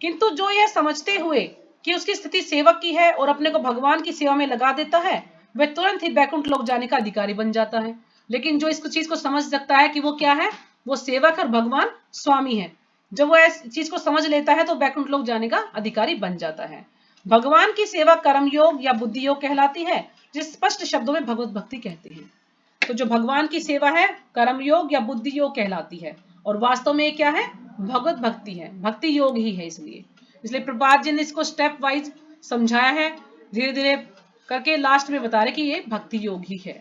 किंतु जो यह समझते हुए कि उसकी स्थिति सेवक की है और अपने को भगवान की सेवा में लगा देता है, वह तुरंत ही बैकुंठ लोक जाने का अधिकारी बन जाता है। लेकिन जो इस चीज को समझ सकता है कि वो क्या है, वो सेवक और भगवान स्वामी है, जब वो इस चीज को समझ लेता है तो बैकुंठ लोक जाने का अधिकारी बन जाता है। भगवान की सेवा कर्म योग या बुद्धि योग कहलाती है, जिस स्पष्ट शब्दों में भगवत भक्ति कहते हैं। तो जो भगवान की सेवा है कर्म योग या बुद्धि योग कहलाती है, और वास्तव में क्या है, भगवत भक्ति है, भक्ति योग ही है। इसलिए प्रभुपाद जी ने इसको स्टेप वाइज समझाया है, धीरे धीरे करके लास्ट में बता रहे कि ये भक्ति योग ही है।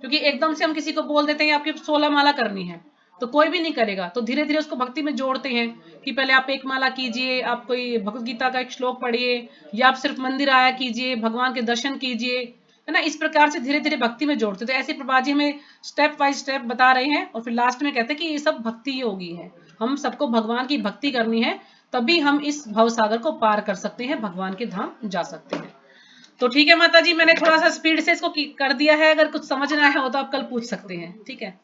क्योंकि एकदम से हम किसी को बोल देते हैं आपकी 16 माला करनी है तो कोई भी नहीं करेगा, तो धीरे धीरे उसको भक्ति में जोड़ते हैं कि पहले आप 1 माला कीजिए, आप कोई भगवत गीता का एक श्लोक पढ़िए, या आप सिर्फ मंदिर आया कीजिए, भगवान के दर्शन कीजिए, है ना। इस प्रकार से धीरे धीरे भक्ति में जोड़ते। तो ऐसे प्रभुपाद जी हमें स्टेप बाय स्टेप बता रहे हैं और फिर लास्ट में कहते हैं कि ये सब भक्ति योगी है। हम सबको भगवान की भक्ति करनी है, तभी हम इस भवसागर को पार कर सकते हैं, भगवान के धाम जा सकते हैं। तो ठीक है माता जी, मैंने थोड़ा सा स्पीड से इसको कर दिया है, अगर कुछ समझना है हो तो आप कल पूछ सकते हैं, ठीक है,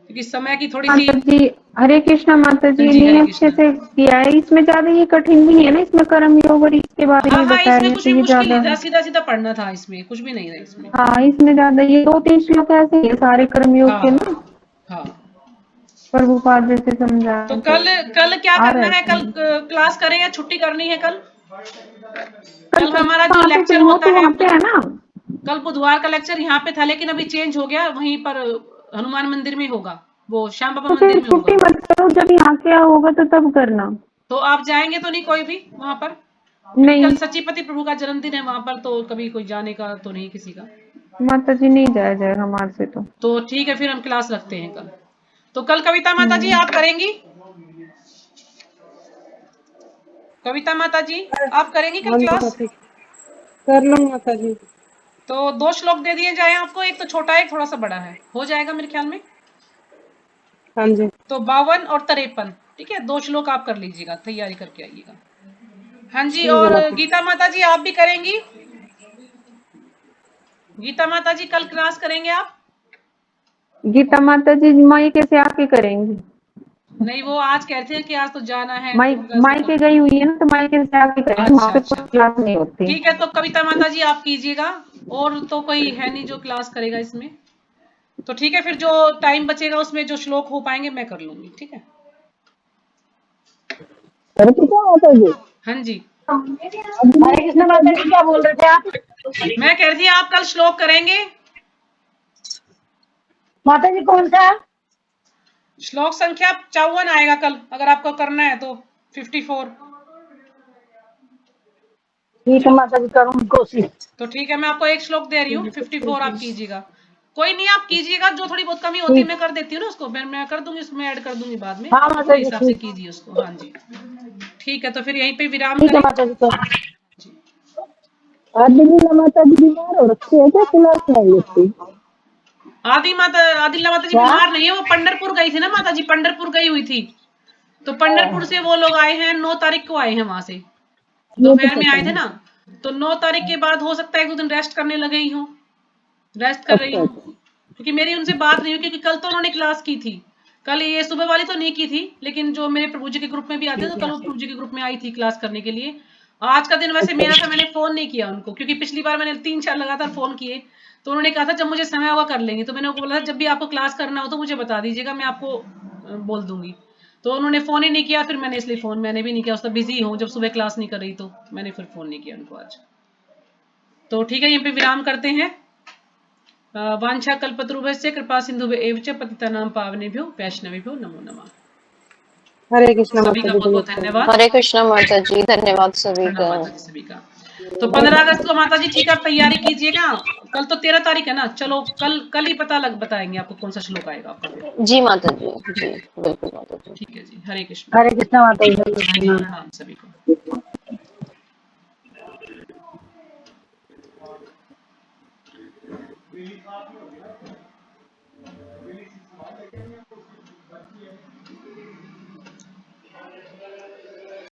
क्योंकि समय की थोड़ी सी। जी हरे कृष्णा माता जी ने अच्छे से किया है, इसमें ज्यादा ये कठिन भी नहीं है ना, इसमें कर्म योग और इसके बारे में बताया इसमें है, कुछ तो भी ये मुश्किल ज्यादा नहीं था, सीधा सीधा पढ़ना था, इसमें कुछ भी नहीं था इसमें। हाँ इसमें ज्यादा ये 2-3 श्लोक ऐसे ही है सारे कर्म योग के ना। हाँ प्रभुपाद जैसे समझा। तो कल क्या करना है, कल क्लास करें या छुट्टी करनी है? कल हमारा जो लेक्चर होता है ना, कल बुधवार का लेक्चर यहाँ पे था, लेकिन अभी चेंज हो गया, वहीं पर हनुमान मंदिर में होगा, वो श्याम बाबा तो फिर मंदिर में छुट्टी होगा। मत करो, जब यहाँ क्या होगा तो तब करना। तो आप जाएंगे तो नहीं कोई भी वहां पर? क्योंकि नहीं, कल सचिपति प्रभु का जन्मदिन है वहां पर, तो कभी कोई जाने का तो नहीं किसी का। माता जी नहीं जाया जाएगा हमारे से तो ठीक है, फिर हम क्लास रखते हैं कल। तो कल कविता माता जी आप करेंगी? कविता माता जी आप करेंगी कल हाँ जी क्लास? माता जी, कर लूंगी माता जी। तो 2 श्लोक दे दिए जाए आपको, एक तो छोटा है एक थोड़ा सा बड़ा है, हो जाएगा मेरे ख्याल में। हाँ जी। तो 52 और 53, ठीक है, 2 श्लोक आप कर लीजिएगा, तैयारी करके आइएगा। हाँ जी, ठीक है और माता जी। गीता माता जी आप भी करेंगी? गीता माता जी कल क्लास करेंगे आप? गीता माता जी माई कैसे आके करेंगी? नहीं, वो आज कहते हैं कि आज तो जाना है माई तो कैसे माई के गई हुई है ना, तो माई कैसे आके करेंगी? वहाँ अच्छा पे अच्छा, कोई क्लास नहीं होती। ठीक है, तो कविता माता जी आप कीजिएगा, और तो कोई है नहीं जो क्लास करेगा इसमें। तो ठीक है, फिर जो टाइम बचेगा उसमें जो श्लोक हो पाएंगे मैं कर लूंगी, ठीक है। माता जी, हाँ जी, हरे कृष्ण माता जी, क्या बोल रहे थे आप? मैं कह रही थी आप कल श्लोक करेंगे। माता जी कौन सा? श्लोक संख्या 54 आएगा कल, अगर आपको करना है तो 54। ठीक है माता जी, करूँगी कोशिश। तो ठीक है, मैं आपको एक श्लोक दे रही हूँ, 54 आप कीजिएगा। कोई नहीं, आप कीजिएगा, जो थोड़ी बहुत कमी होती है ठीक, मैं कर देती हूँ ना उसको, मैं कर दूंगी, उसमें ऐड कर दूंगी बाद में, हाँ आप माता अपने जी, हिसाब से ठीक। कीजिए उसको। हाँ जी, ठीक है, तो फिर यहीं पे विराम ठीक है करें। माता जी, तो आदिलीला माता जी बीमार हो रखी है क्या? क्लास नहीं लेती आदिला माता जी क्या? बीमार नहीं है, वो पंढरपुर गई थी ना माता जी, पंढरपुर गई हुई थी। तो पंढरपुर से वो लोग आए हैं, 9 तारीख को आए हैं वहां से, ये तो दोपहर में पता आए थे है। ना। तो 9 तारीख के बाद हो सकता है 1-2 दिन रेस्ट करने लगे ही हूँ, रेस्ट कर रही अच्छा हूँ, अच्छा, क्योंकि मेरी उनसे बात नहीं हुई, क्योंकि कल तो उन्होंने क्लास की थी। कल ये सुबह वाली तो नहीं की थी, लेकिन जो मेरे प्रभु जी के ग्रुप में भी आते हैं, तो कल वो प्रभु जी के ग्रुप में आई थी क्लास करने के लिए। आज का दिन वैसे मेरा था, मैंने फोन नहीं किया उनको, क्योंकि पिछली बार मैंने 3-4 लगातार फोन किए, तो उन्होंने कहा था जब मुझे समय होगा कर लेंगे। तो मैंने उनको बोला था जब भी आपको क्लास करना हो तो मुझे बता दीजिएगा, मैं आपको बोल दूंगी। तो उन्होंने फोन ही नहीं किया, फिर मैंने इसलिए फोन मैंने भी नहीं किया, उसका बिजी हूँ, जब सुबह क्लास नहीं कर रही तो मैंने फिर फोन नहीं किया उनको आज। तो ठीक है, यहीं पे विराम करते हैं। वांछा कल्पतरुभ्यश्च कृपा सिंधुभ्येव च पतितानां पावनेभ्यो वैष्णवेभ्यो नमो नमः। हरे कृष्ण सभी माता का जी, बहुत बहुत जय श्री धन्यवाद। हरे कृष्णा माता जी, धन्यवाद सभी प्रणाम का। माता जी सभी का। तो 15 अगस्त को माता जी ठीक है, आप तैयारी कीजिएगा। कल तो 13 तारीख है ना, चलो कल कल ही बताएंगे आपको कौन सा श्लोक आएगा आपका फिर। जी माता जी, जी बिल्कुल माता जी। ठीक है जी, हरे कृष्ण, हरे कृष्ण माता जी, हरे कृष्ण। प्रणाम सभी को।